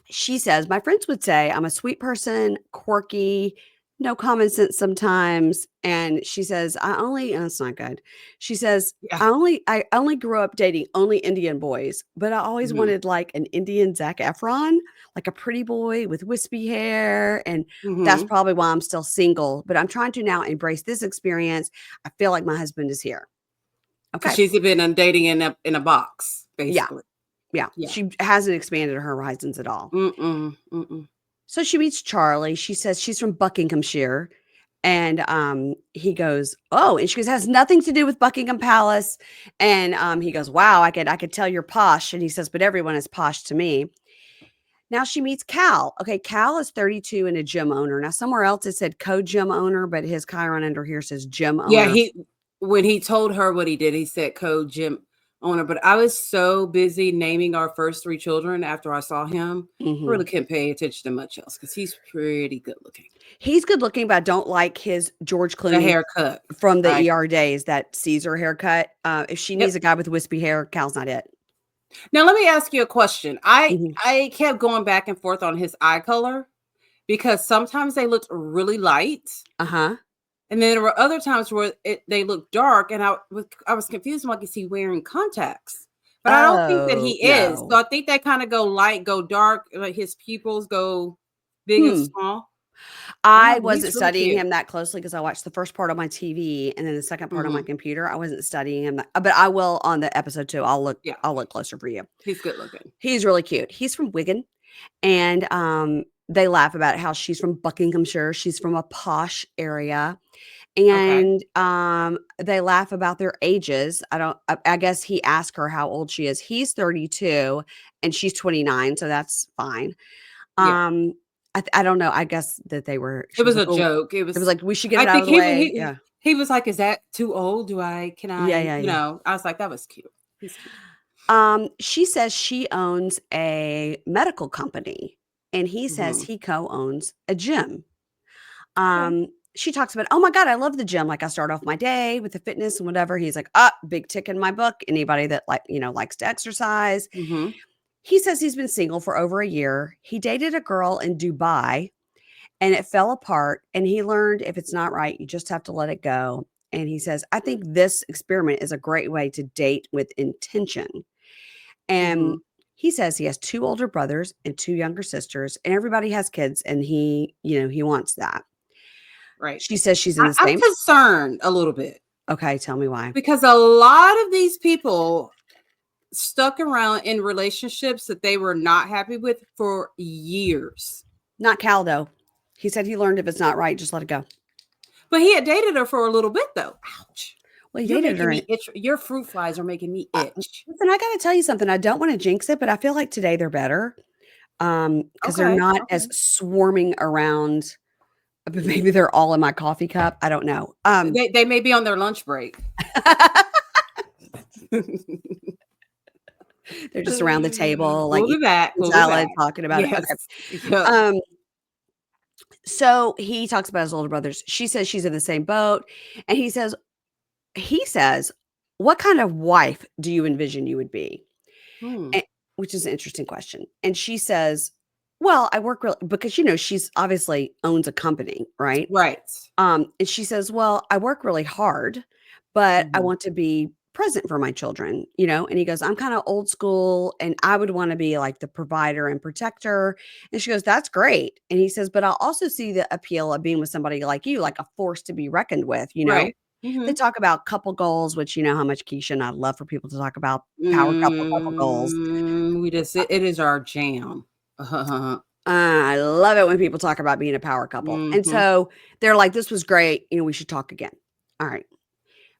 she says, my friends would say I'm a sweet person, quirky, no common sense sometimes. And she says, that's not good. She says, Yeah. I only grew up dating only Indian boys, but I always Hmm. wanted like an Indian Zac Efron, like a pretty boy with wispy hair. And that's Hmm. probably why I'm still single, but I'm trying to now embrace this experience. I feel like my husband is here. Because Okay. she's been dating in a box, Yeah. basically. Yeah. Yeah. She hasn't expanded her horizons at all. Mm-mm. Mm-mm. So she meets Charlie. She says she's from Buckinghamshire. And he goes, "Oh," and she goes, "Has nothing to do with Buckingham Palace." And he goes, "Wow, I could tell you're posh." And he says, "But everyone is posh to me." Now she meets Kal. Okay, Kal is 32 and a gym owner. Now somewhere else it said co-gym owner, but his Chiron under here says gym Yeah, owner. when he told her what he did, he said co-gym owner. But I was so busy naming our first 3 children after I saw him. I really couldn't pay attention to much else because he's pretty good looking. He's good looking, but I don't like his George The Clooney haircut. from the Right. ER days, that Caesar haircut. If she needs a guy with wispy hair, Cal's not it. Now, let me ask you a question. Mhm. I kept going back and forth on his eye color because sometimes they looked really light. Uh-huh. And then there were other times where they looked dark, and I was confused. I'm like, is he wearing contacts? But I don't think that he is. No. So I think they kind of go light, go dark, like his pupils go big and small. I He's wasn't really studying cute. him that closely because I watched the first part on my TV and then the second part on my Mhm. computer. I wasn't studying him, but I will on the episode 2. Yeah, I'll look closer for you. he's good looking. He's really cute. He's from Wigan, and they laugh about how she's from Buckinghamshire. She's from a posh area. Okay. And they laugh about their ages. I guess he asked her how old she is. He's 32 and she's 29, so that's fine. Yeah. I don't know. I guess that It was a like, "Oh," joke. it was like, "We should get I it out think of the way." Yeah. he was like, "Is that too old? Can Yeah, I, yeah, yeah. I was like, that was cute. He's cute. She says she owns a medical company, and he says Mhm. he co-owns a gym. Okay. She talks about, "Oh my god, I love the gym. Like, I start off my day with the fitness and whatever." He's like, "Ah, big tick in my book. Anybody that likes to exercise." Mhm. He says he's been single for over a year. He dated a girl in Dubai and it fell apart, and he learned if it's not right, you just have to let it go. And he says, "I think this experiment is a great way to date with intention." And Mhm. he says he has 2 older brothers and 2 younger sisters, and everybody has kids, and he wants that. Right. She says she's in the I'm same. concerned a little bit Okay, tell me why. because a lot of these people stuck around in relationships that they were not happy with for years. Not Cal, though. He said he learned if it's not right, just let it go. But he had dated her for a little bit though. Ouch. Well, he You're dated making her me itch. Your fruit flies are making me itch. listen, I gotta tell you something, I don't wanna jinx it, but I feel like today they're better, because 'cause they're Okay. not as Okay. swarming around, but maybe they're all in my coffee cup, I don't know. They may be on their lunch break. They're just around the table, like, We'll be back. eating We'll be salad, back. talking about it. Yes. Okay. Yeah. Um, so he talks about his older brothers. She says she's in the same boat, and he says, "What kind of wife do you envision you would be?" Hmm. A which is an interesting question. And she says, "Well, I work real," because, she's obviously owns a company, right? Right. And she says, "Well, I work really hard, but I Mhm. want to be present for my children," and he goes, "I'm kinda old school, and I would wanna be, like, the provider and protector," and she goes, "That's great," and he says, "But I'll also see the appeal of being with somebody like you, like a force to be reckoned with," you know? Right. They Mhm. talk about couple goals, which you know how much Keisha and I love for people to talk about couple goals. It is our jam. I love it when people talk about being a power couple, and Mhm. so they're like, "This was great, we should talk again." All right.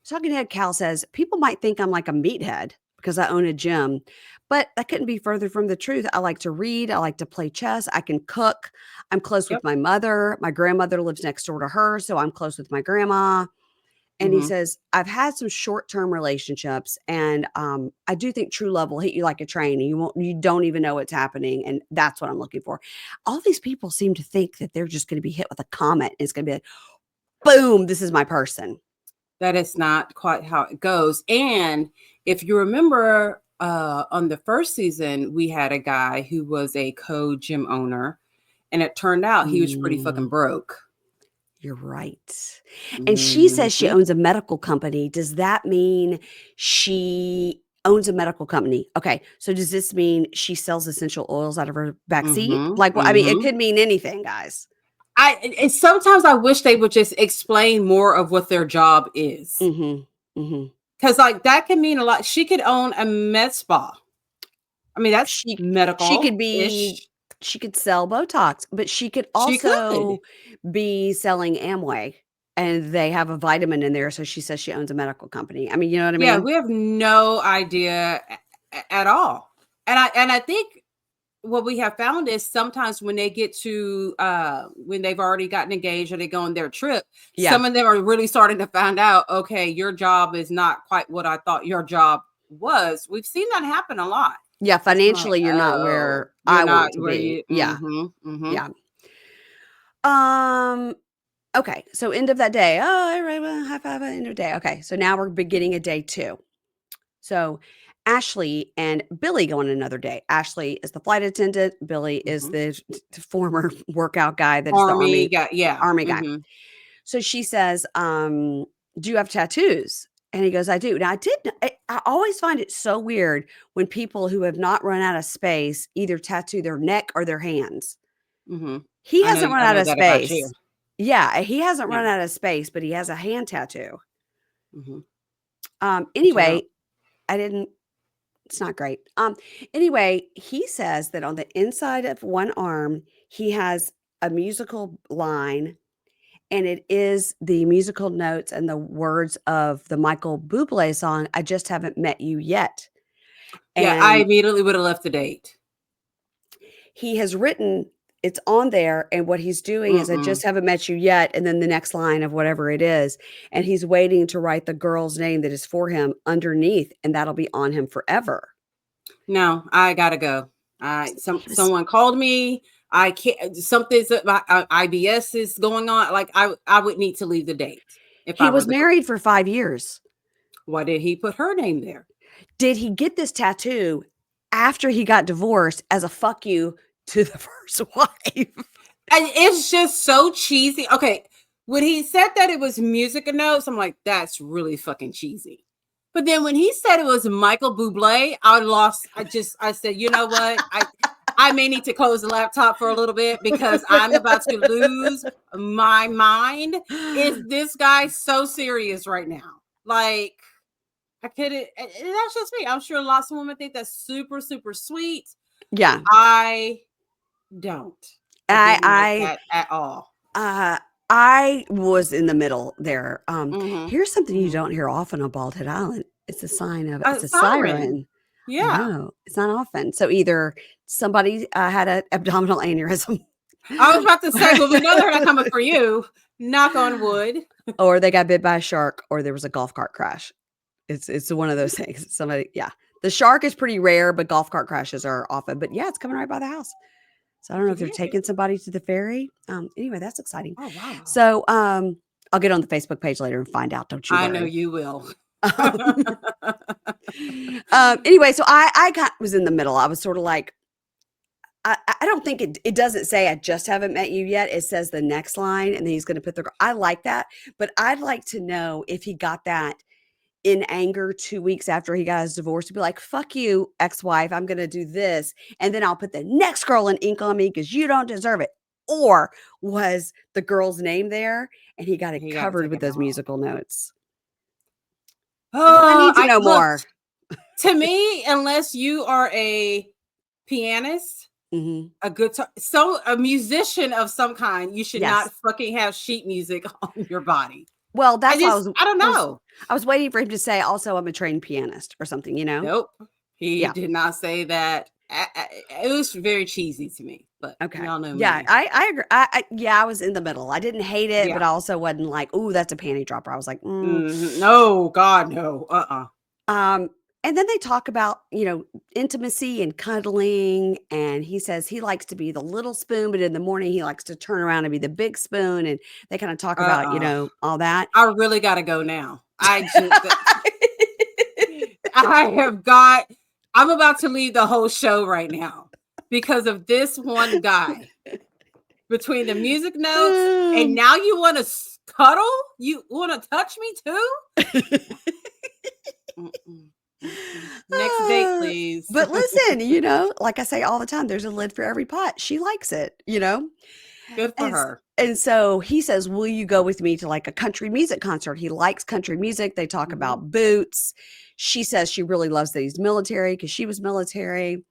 Talking Head Cal says, "People might think I'm like a meathead because I own a gym, but that couldn't be further from the truth. I like to read. I like to play chess. I can cook. I'm close with Yep. my mother. My grandmother lives next door to her, so I'm close with my grandma." And he Mhm. says, "I've had some short-term relationships, and I do think true love will hit you like a train, and you don't even know what's happening, and that's what I'm looking for." All these people seem to think that they're just going to be hit with a comet. And it's going to be like, boom, this is my person. That is not quite how it goes. And if you remember, on the first season, we had a guy who was a co-gym owner, and it turned out he was pretty fucking Mm. broke. You're right. And she says she Mhm. owns a medical company. Does that mean she owns a medical company? Okay. So does this mean she sells essential oils out of her back seat? Mhm. Like, well, I mean, it Mhm. could mean anything, guys. And sometimes I wish they would just explain more of what their job is. Mhm. Mhm. Because like that can mean a lot. She could own a med spa. I mean, that's She could be medical-ish. she could sell Botox, but she could She could. also be selling Amway, and they have a vitamin in there, so she says she owns a medical company. I mean, you know what I Yeah, mean? we have no idea at all. And I think what we have found is sometimes when they get to when they've already gotten engaged or they go on their trip, some of them are really starting to find out, okay, your job is not quite what I thought your job was. We've seen that happen a lot. Yeah, Like, financially, you're not where you're I not want to where be. you Yeah. mm-hmm. Yeah. Okay, so end of that day. Oh, all right, well, high five, end of day. Okay, so now we're beginning a day 2. So Ashleigh and Billy go on another day. Ashleigh is the flight attendant. Billy is the former workout guy that is the Army guy. Yeah. army guy. So she says, do you have tattoos? And he goes, I do. Now I always find it so weird when people who have not run out of space either tattoo their neck or their hands. He hasn't run I out know of that about you. space. Yeah, he hasn't Yeah. run out of space, but he has a hand tattoo. Check Anyway, it it's not great. Anyway, he says that on the inside of one arm, he has a musical line, and it is the musical notes and the words of the Michael Buble song, I Just Haven't Met You Yet. Yeah, I And immediately would have left the date. he has written, it's on there, and what he's doing is I just haven't met you yet, and then the next line of whatever it is, and he's waiting to write the girl's name that is for him underneath, and that'll be on him forever. No, I gotta go. Someone called me. I can't. Something's IBS is going on. Like I would need to leave the date. If He I were was married for 5 years. Why did he put her name there? Did he get this tattoo after he got divorced as a fuck you to the first wife? And it's just so cheesy. Okay, when he said that it was music and notes, I'm like, that's really fucking cheesy. But then when he said it was Michael Buble, I said, you know what? I may need to close the laptop for a little bit because I'm about to lose my mind. Is this guy so serious right now? Like, I couldn't, and that's just me. I'm sure lots of women think that's super, super sweet. Yeah. I don't. I didn't like that at all. I was in the middle there. Here's something you Mhm. don't hear often on Bald Head Island. It's a sign of A it's a siren. siren. Yeah. No, it's not often. So either somebody had an abdominal aneurysm, I was about to say, well, we know they're not coming for you. Knock on wood. or they got bit by a shark, or there was a golf cart crash. It's one of those things. Somebody, yeah. The shark is pretty rare, but golf cart crashes are often. But yeah, it's coming right by the house. So I don't know if they're taking somebody to the ferry. Anyway, that's exciting. Oh wow. So I'll get on the Facebook page later and find out. Don't you worry. I know you will. Anyway, so I was in the middle. I was sort of like, I don't think it doesn't say I just haven't met you yet. It says the next line, and then he's going to put I like that, but I'd like to know if he got that in anger 2 weeks after he got his divorce, to be like, fuck you, ex-wife, I'm going to do this. And then I'll put the next girl in ink on me because you don't deserve it. Or was the girl's name there and he got it covered with those musical notes? I need to know more. To me, unless you are a pianist, a musician of some kind, you should not fucking have sheet music on your body. Well, that's I don't know. I was waiting for him to say, also, I'm a trained pianist or something, you know? Nope. He did not say that. It was very cheesy to me, but y'all know me. Yeah, I agree. I was in the middle. I didn't hate it, but I also wasn't like, oh, that's a panty dropper. I was like, no, God, no. And then they talk about, intimacy and cuddling. And he says he likes to be the little spoon, but in the morning he likes to turn around and be the big spoon. And they kind of talk about, all that. I really got to go now. I'm about to leave the whole show right now because of this one guy. Between the music notes and now you want to cuddle? You want to touch me too? Next date, please. But listen, like I say all the time, there's a lid for every pot. She likes it, Good for her. And so he says, will you go with me to like a country music concert? He likes country music. They talk about boots. She says she really loves that he's military because she was military.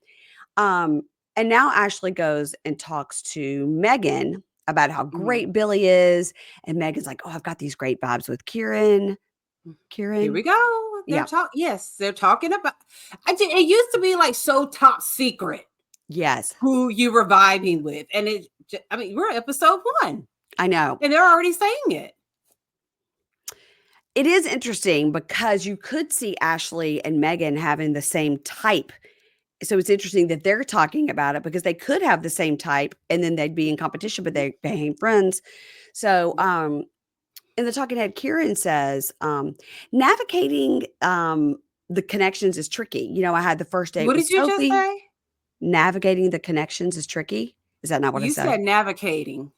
And now Ashleigh goes and talks to Megan about how great Billy is. And Megan's like, oh, I've got these great vibes with Kieran. Here we go. They're talking about it used to be like so top secret. Yes. who you were vibing with. And we're episode 1 I know. and they're already saying it. It is interesting because you could see Ashleigh and Megan having the same type. So it's interesting that they're talking about it because they could have the same type and then they'd be in competition, but they ain't friends. So, in the talking head, Kieran says, navigating the connections is tricky. You know, I had the first date What with did you just Sophie. say? Navigating the connections is tricky. Is that not what I You said? said navigating.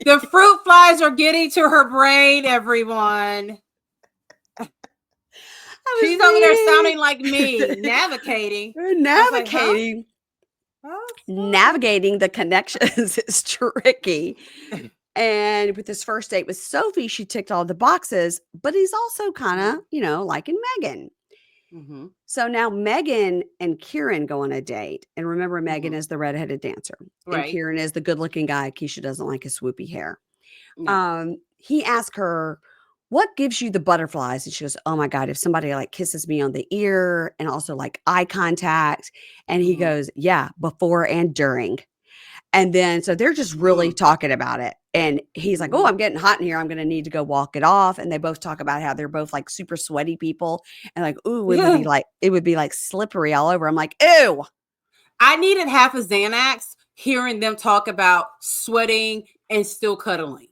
The fruit flies are getting to her brain, everyone. She's over there sounding like me, navigating. Navigating. Like, huh? Navigating the connections is tricky. And with this first date with Sophie, she ticked all the boxes, but he's also kind of, liking Megan. Mm-hmm. So now Megan and Kieran go on a date. And remember, Megan Mhm. is the redheaded dancer. And Right. Kieran is the good-looking guy. Keisha doesn't like his swoopy hair. No. He asked her, what gives you the butterflies? And she goes, oh my God, if somebody like kisses me on the ear and also like eye contact. And he Mhm. goes, yeah, before and during. And then, so they're just really talking about it. And he's like, oh, I'm getting hot in here. I'm going to need to go walk it off. And they both talk about how they're both like super sweaty people. And like, ooh, it would be like slippery all over. I'm like, ew. I needed half a Xanax hearing them talk about sweating and still cuddling.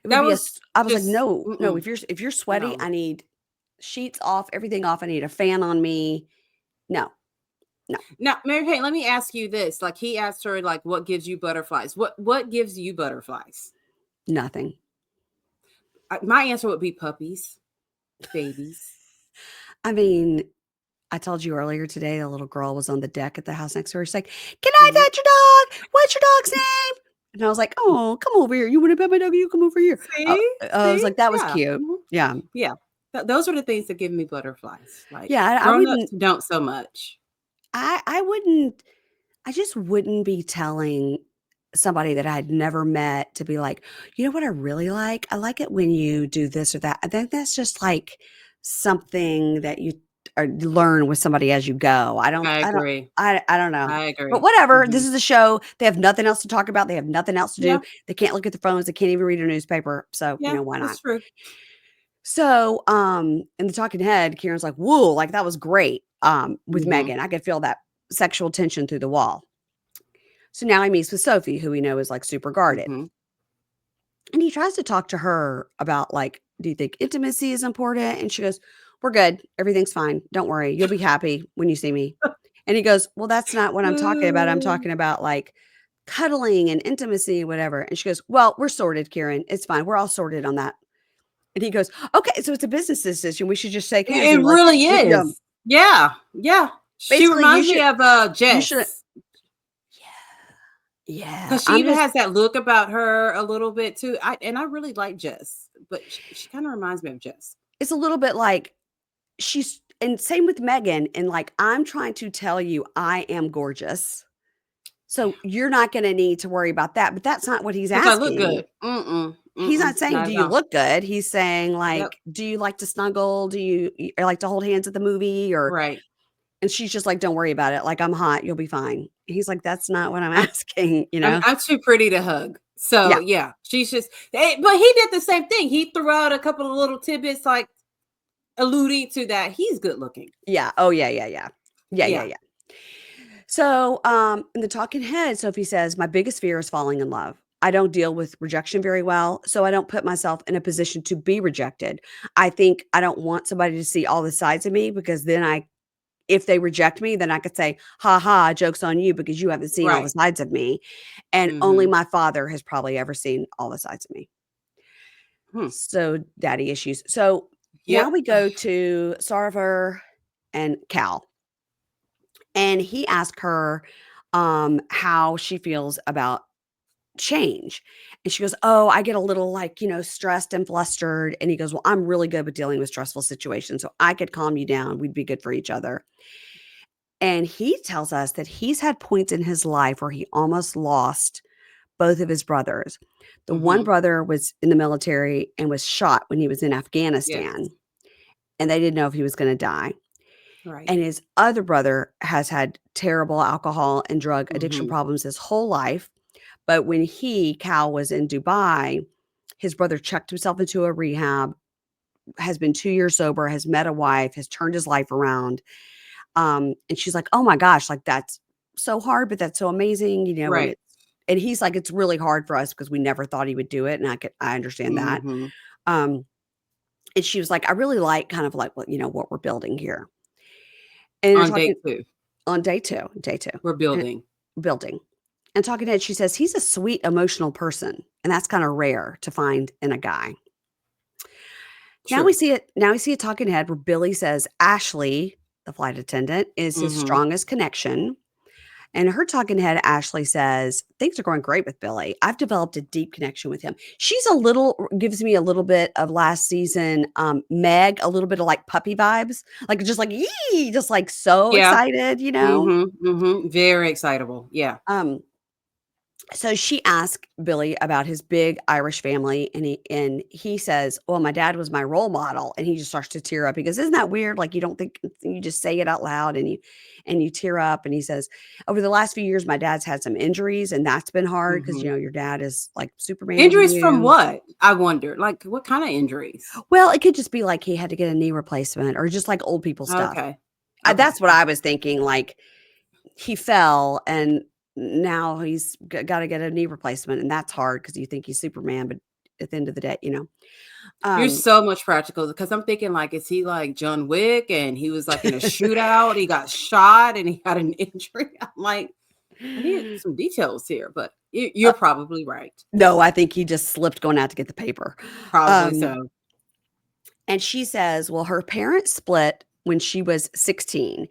I was like, no, if you're sweaty, No. I need sheets off, everything off. I need a fan on me. No. Now, Mary Kate, let me ask you this. Like he asked her, like, what gives you butterflies? What gives you butterflies? Nothing. My answer would be puppies, babies. I mean, I told you earlier today, a little girl was on the deck at the house next door. She's like, can I pet your dog? What's your dog's name? And I was like, oh, come over here. You want to pet my dog? You come over here. I was like, that was cute. Yeah. Yeah. Those are the things that give me butterflies. Like, yeah, I grown-ups don't so much. I just wouldn't be telling somebody that I had never met to be like, you know what I really like? I like it when you do this or that. I think that's just like something that you learn with somebody as you go. I agree. I don't know. I agree. But whatever. This is a show. They have nothing else to talk about. They have nothing else to do. Yeah. They can't look at their phones. They can't even read a newspaper. So, why not? That's true. So, in the talking head, Kieran's like, whoa, like that was great. With Megan, I could feel that sexual tension through the wall. So now he meets with Sophie, who we know is like super guarded. And he tries to talk to her about like, do you think intimacy is important? And she goes, we're good. Everything's fine. Don't worry. You'll be happy when you see me. And he goes, well, that's not what I'm talking about. I'm talking about like cuddling and intimacy, whatever. And she goes, well, we're sorted, Kieran. It's fine. We're all sorted on that. And he goes, okay, so it's a business decision. We should just shake hands. It really is. Yeah. Yeah. Basically, she reminds me of Jess. Yeah. Because she even has that look about her a little bit too. I really like Jess, but she kind of reminds me of Jess. It's a little bit like and same with Megan. And like, I'm trying to tell you, I am gorgeous. So you're not going to need to worry about that. But that's not what he's asking. I look good. He's not saying, do you look good? He's saying like, do you like to snuggle? Do you like to hold hands at the movie? Or right. And she's just like, don't worry about it. Like, I'm hot. You'll be fine. He's like, that's not what I'm asking, I'm too pretty to hug. So yeah, she's just, but he did the same thing. He threw out a couple of little tidbits, like alluding to that he's good looking. Yeah. Oh yeah. So, in the talking head, Sophie says, my biggest fear is falling in love. I don't deal with rejection very well, so I don't put myself in a position to be rejected. I think I don't want somebody to see all the sides of me because then if they reject me, then I could say, ha ha, joke's on you because you haven't seen all the sides of me. And only my father has probably ever seen all the sides of me. So daddy issues. So now we go to Sarover and Kal. And he asked her how she feels about change. And she goes, oh, I get a little like, stressed and flustered. And he goes, well, I'm really good with dealing with stressful situations. So I could calm you down. We'd be good for each other. And he tells us that he's had points in his life where he almost lost both of his brothers. The one brother was in the military and was shot when he was in Afghanistan. And they didn't know if he was going to die. Right. And his other brother has had terrible alcohol and drug addiction Mhm. problems his whole life. But when Kal, was in Dubai, his brother checked himself into a rehab, has been 2 years sober, has met a wife, has turned his life around. And she's like, "Oh my gosh, like that's so hard, but that's so amazing," and Right. he's like, "It's really hard for us because we never thought he would do it." And I understand that. Mhm. Um, and she was like, "I really like kind of like what we're building here." And they're On talking date 2, on day two, we're and building. building. And talking to Ed, she says, "He's a sweet, emotional person, and that's kinda rare to find in a guy." True. Now we see a talking head where Billy says Ashleigh, the flight attendant, is his Mhm. strongest connection. And her talking head, Ashleigh, says, "Things are going great with Billy. I've developed a deep connection with him." She's gives me a little bit of last season, Meg, a little bit of like puppy vibes, like just like, "Yee!" Just like so Yeah. excited. Mhm. Mhm. Very excitable. Yeah. Um, so she asked Billy about his big Irish family, and he says, "Well, my dad was my role model," and he just starts to tear up. He goes, "Isn't that weird? Like you don't think you just say it out loud and you tear up." And he says, "Over the last few years, my dad's had some injuries, and that's been hard because Mhm. your dad is like Superman to Injuries from you." what? I wonder. Like, what kinda injuries? Well, it could just be like he had to get a knee replacement or just like old people stuff. Okay. Okay. That's what I was thinking. Like he fell and now he's got to get a knee replacement, and that's hard because you think he's Superman, but at the end of the day. You're Um, so much practical because I'm thinking like, is he like John Wick and he was like in a shootout, he got shot and he had an injury? I'm like, I need some details here, but uh, you're probably right. no, I think he just slipped going out to get the paper. Probably Um, so. and she says, well, her parents split when she was 16.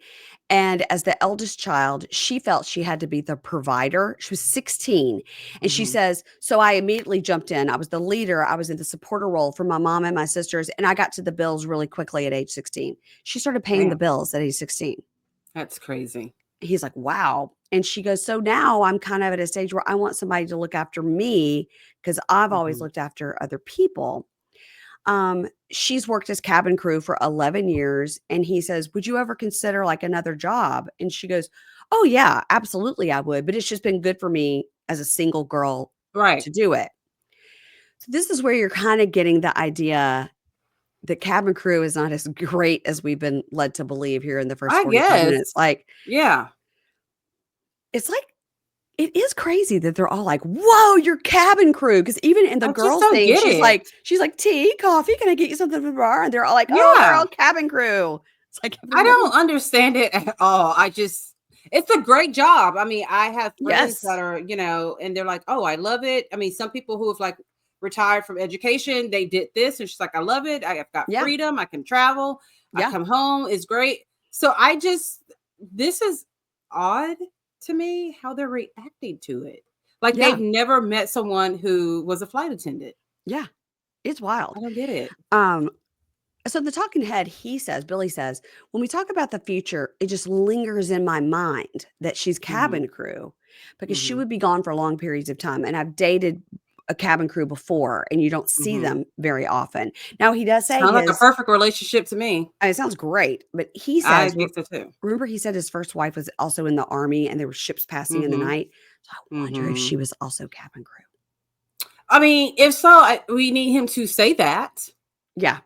And as the eldest child, she felt she had to be the provider. She was 16. And she Mhm. says, so I immediately jumped in. I was the leader. I was in the supporter role for my mom and my sisters. And I got to the bills really quickly at age 16. She started paying the Damn, bills at age 16. that's crazy. He's like, wow. And she goes, so now I'm kind of at a stage where I want somebody to look after me because I've always Mhm. looked after other people. She's worked as cabin crew for 11 years. And he says, would you ever consider like another job? And she goes, oh, yeah, absolutely, I would. But it's just been good for me as a single girl Right. to do it. So this is where you're kind of getting the idea that cabin crew is not as great as we've been led to believe here in the first I 45 guess. minutes. Like, Yeah. it's like, it is crazy that they're all like, "Whoa, you're cabin crew." Because even in the I just girls don't thing, get it. she's like, "Tea, coffee, can I get you something from the bar?" And they're all like, "Oh, we're Yeah. all cabin crew." It's like, have I you never don't understand it at all. It's a great job. I mean, I have friends Yes. that are, and they're like, oh, I love it. I mean, some people who have like retired from education, they did this, and she's like, I love it. I have got Yeah. freedom. I can travel. I Yeah. come home. It's great. So this is odd to me how they're reacting to it. Like they've Yeah. never met someone who was a flight attendant. Yeah. It's wild. I don't get it. Um, so the talking head, Billy says, "When we talk about the future, it just lingers in my mind that she's Hmm. cabin crew because she Hmm. would be gone for long periods of time. And I've dated a cabin crew before, and you don't see Hmm. them very often." Now he does say Sounds like a his perfect relationship to me. it sounds great, but he I says, think so too. remember he said his first wife was also in the army and there were ships passing in the Hmm. night? So I wonder if Hmm. she was also cabin crew. I mean, if so, we need him to say that. Yeah.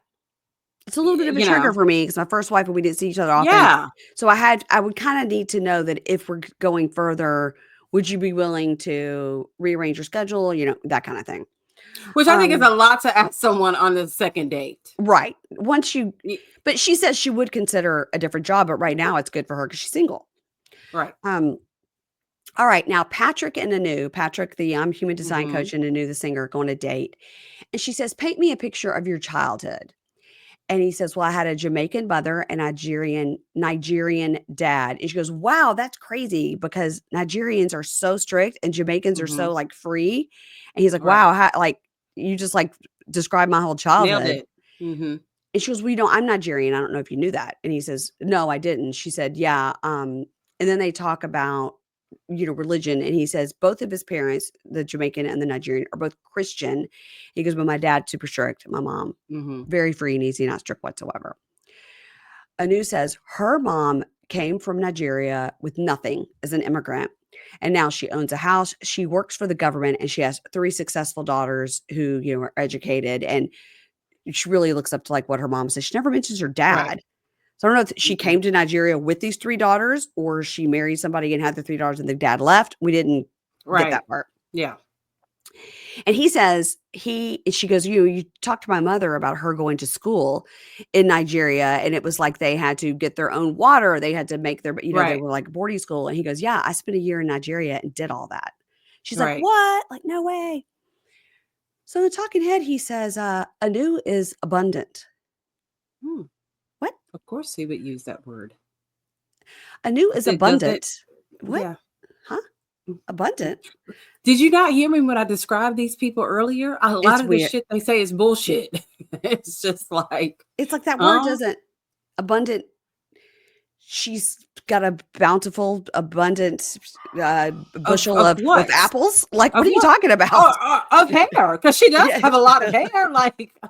It's a little bit of a You trigger know, for me because my first wife and we didn't see each other often. yeah. So I would kind of need to know that if we're going further, would you be willing to rearrange your schedule? That kind of thing. Which I think is a Um, lot to ask someone on the second date. right. Y- But she says she would consider a different job, but right now it's good for her because she's single. Right. Um, All right, now Patrick, the human design Hmm. coach, and Anu, the singer, go on a date, and she says, "Paint me a picture of your childhood." And he says, "Well, I had a Jamaican mother and Nigerian dad." And she goes, "Wow, that's crazy because Nigerians are so strict and Jamaicans are Hmm. so like free." And he's like, Right. "Wow, how, like you just like described my whole Nailed childhood." it. Hmm. And she goes, "Well, I'm Nigerian. I don't know if you knew that." And he says, "No, I didn't." She said, "Yeah." And then they talk about, religion. And he says both of his parents, the Jamaican and the Nigerian, are both Christian. He goes, "But my dad's super strict. My mom, Hmm. very free and easy, not strict whatsoever." Anu says her mom came from Nigeria with nothing as an immigrant. And now she owns a house. She works for the government and she has 3 successful daughters who, are educated. And she really looks up to like what her mom says. She never mentions her Right. dad. So I don't know if she came to Nigeria with these 3 daughters or she married somebody and had the 3 daughters and the dad left. We didn't get that part. Yeah. And he says she goes, you talked to my mother about her going to school in Nigeria. And it was like they had to get their own water. They had to make their, they Right. were like boarding school. And he goes, yeah, I spent a year in Nigeria and did all that. She's like, Right. what? Like, no way. So the talking head, he says, Anu is abundant. Hmm. What? Of course he would use that word. Anu is abundant. What? Yeah. Huh? Abundant? Did you not hear me when I described these people earlier? A lot of the weird. shit they say is bullshit. It's just like It's like that word doesn't abundant. She's got a bountiful, abundant bushel of apples. Like, what are you talking about? Of hair, because she does have a lot of hair. Like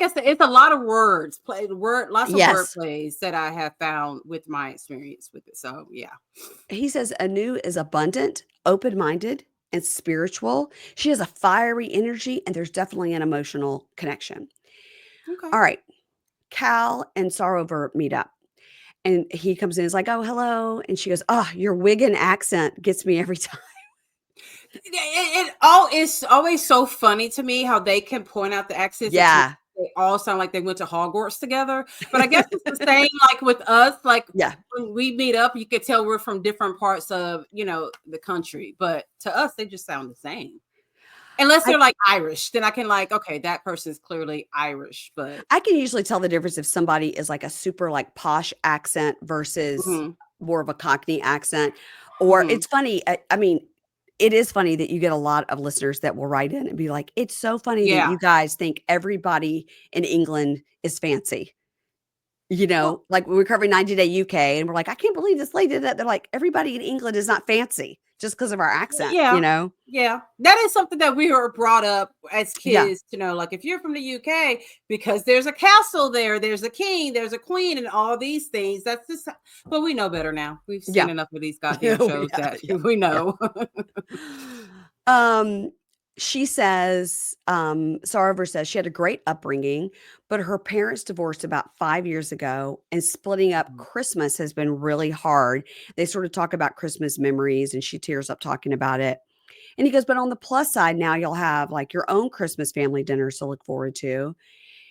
I said, it's a lot of words. Lots of word plays that I have found with my experience with it. So yeah. He says Anu is abundant, open-minded, and spiritual. She has a fiery energy, and there's definitely an emotional connection. Okay. All right. Kal and Sarover meet up. And he comes in and is like, oh, hello. And she goes, oh, your Wigan accent gets me every time. It's always so funny to me how they can point out the accents. Yeah. They all sound like they went to Hogwarts together. But I guess it's the same like with us. Like when we meet up, you could tell we're from different parts of, the country. But to us, they just sound the same. Unless they're like Irish, then I can okay, that person's clearly Irish. But I can usually tell the difference if somebody is like a super like posh accent versus more of a Cockney accent. Or it's funny. I mean, it is funny that you get a lot of listeners that will write in and be like, it's so funny that you guys think everybody in England is fancy. Like we're covering 90 Day UK and we're like, I can't believe this lady did that. They're like, everybody in England is not fancy just because of our accent, Yeah. That is something that we were brought up as kids to know. Like if you're from the UK, because there's a castle there's a king, there's a queen, and all these things. That's just, but we know better now. We've seen enough of these goddamn shows that we know. She says, Sarover says she had a great upbringing, but her parents divorced about 5 years ago, and splitting up Christmas has been really hard. They sort of talk about Christmas memories, and she tears up talking about it. And he goes, but on the plus side, now you'll have like your own Christmas family dinners to look forward to.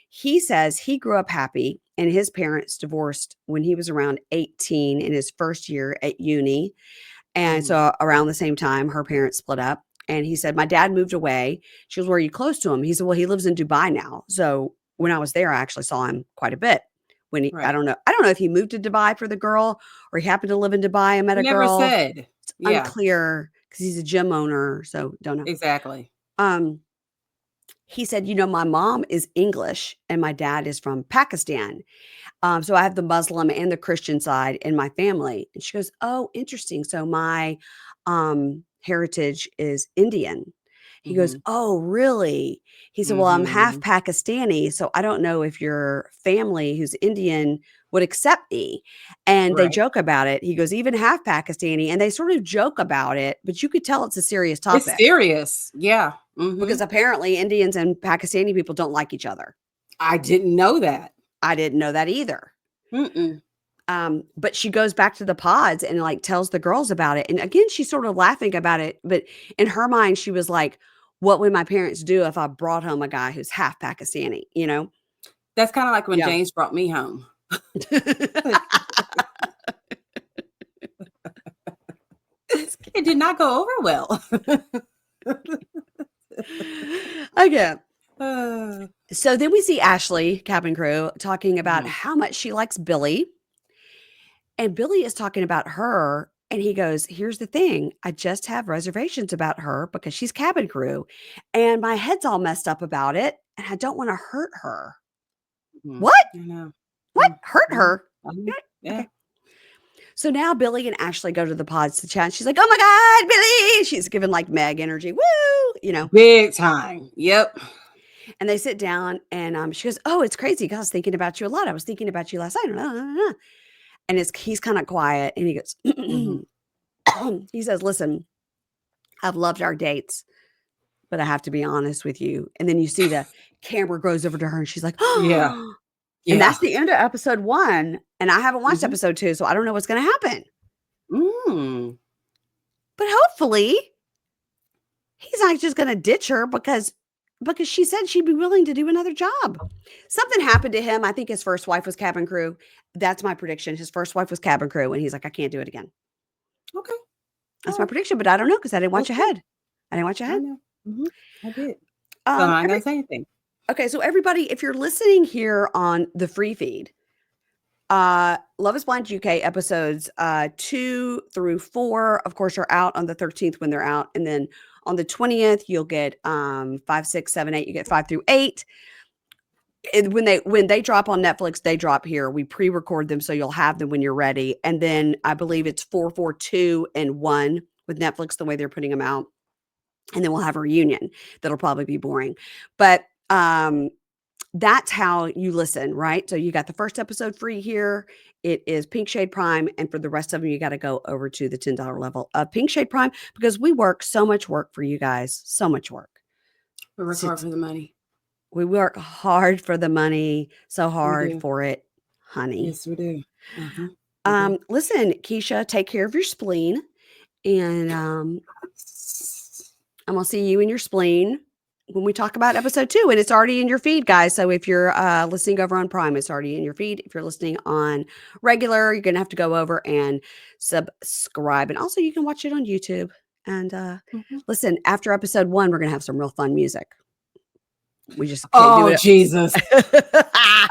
He says he grew up happy, and his parents divorced when he was around 18 in his first year at uni. And so around the same time, her parents split up. And he said, my dad moved away. She goes, were you close to him? He said, well, he lives in Dubai now. So when I was there, I actually saw him quite a bit. When I don't know if he moved to Dubai for the girl or he happened to live in Dubai and met a girl. Never said. It's unclear because he's a gym owner. So don't know. Exactly. He said, my mom is English and my dad is from Pakistan. So I have the Muslim and the Christian side in my family. And she goes, oh, interesting. So my heritage is Indian. He goes, oh, really? He said, well, I'm half Pakistani. So I don't know if your family who's Indian would accept me. And they joke about it. He goes, even half Pakistani. And they sort of joke about it, but you could tell it's a serious topic. It's serious. Yeah. Because apparently Indians and Pakistani people don't like each other. I didn't know that. I didn't know that either. But she goes back to the pods and like tells the girls about it. And again, she's sort of laughing about it. But in her mind, she was like, what would my parents do if I brought home a guy who's half Pakistani, That's kind of like when James brought me home. It did not go over well. Okay. So then we see Ashleigh, cabin crew, talking about how much she likes Billy. And Billy is talking about her. And he goes, here's the thing. I just have reservations about her because she's cabin crew. And my head's all messed up about it. And I don't want to hurt her. What? I know. What? Hurt her? Yeah. Okay. So now Billy and Ashleigh go to the pods to chat. She's like, oh my God, Billy. She's giving like Meg energy. Woo! Big time. Yep. And they sit down and she goes, "Oh, it's crazy because I was thinking about you a lot. I was thinking about you last night." And he's kind of quiet and he goes, Mhm. he says, "Listen, I've loved our dates, but I have to be honest with you." And then you see the camera goes over to her and she's like, Yeah. "Oh." And Yeah. that's the end of episode 1. And I haven't watched Mhm. episode 2, so I don't know what's going to happen. Mm. But hopefully he's not just going to ditch her because she said she'd be willing to do another job. Something happened to him. I think his first wife was cabin crew. That's my prediction. His first wife was cabin crew, and he's like, "I can't do it again." Okay. That's All my right. prediction, but I don't know because I didn't watch We'll see. ahead. I didn't watch I ahead. know. I did. So I'm not Every gonna say anything. Okay, so everybody, if you're listening here on the free feed, Love is Blind UK episodes 2 through 4, of course, are out on the 13th when they're out, and then on the 20th you'll get 5, 6, 7, 8. You get 5 through 8. When they drop on Netflix, they drop here. We pre-record them so you'll have them when you're ready. And then I believe it's 4, 4, 2, and 1 with Netflix the way they're putting them out. And then we'll have a reunion that'll probably be boring. But that's how you listen, right? So you got the first episode free here. It is Pink Shade Prime. And for the rest of them, you got to go over to the $10 level of Pink Shade Prime because we work so much work for you guys. So much work. We work hard for the money. We work hard for the money, so We hard do. for it, honey. Yes, we do. We do. Listen, Keisha, take care of your spleen, and I'm gonna see you in your spleen when we talk about episode 2, and it's already in your feed, guys. So if you're listening over on Prime, it's already in your feed. If you're listening on regular, you're gonna have to go over and subscribe, and also you can watch it on YouTube. And listen, after episode 1, we're gonna have some real fun music. We just can't do Oh it. Jesus.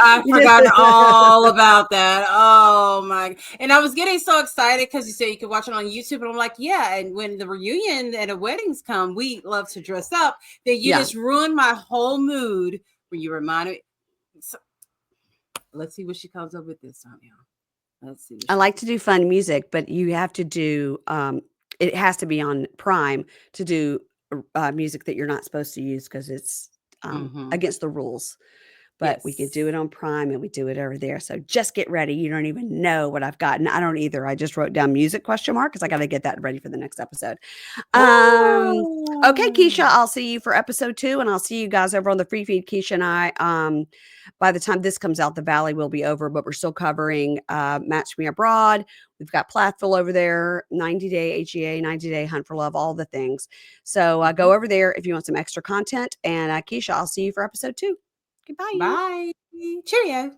I've forgotten all about that. Oh my. And I was getting so excited because you said you could watch it on YouTube. And I'm like, yeah. And when the reunion and the weddings come, we love to dress up. Then you just ruined my whole mood when you reminded me. So, let's see what she comes up with this time, y'all. Let's see. I like to do fun music, but you have to do it has to be on Prime to do music that you're not supposed to use because it's against the rules. But we could do it on Prime and we do it over there. So just get ready. You don't even know what I've gotten. I don't either. I just wrote down music ? Because I got to get that ready for the next episode. Okay, Keisha, I'll see you for episode 2, and I'll see you guys over on the free feed. Keisha and I, by the time this comes out, the Valley will be over, but we're still covering Match Me Abroad. We've got Plathville over there, 90-day HEA, 90-day Hunt for Love, all the things. So go over there if you want some extra content. And Keisha, I'll see you for episode 2. Goodbye. Bye. Cheerio.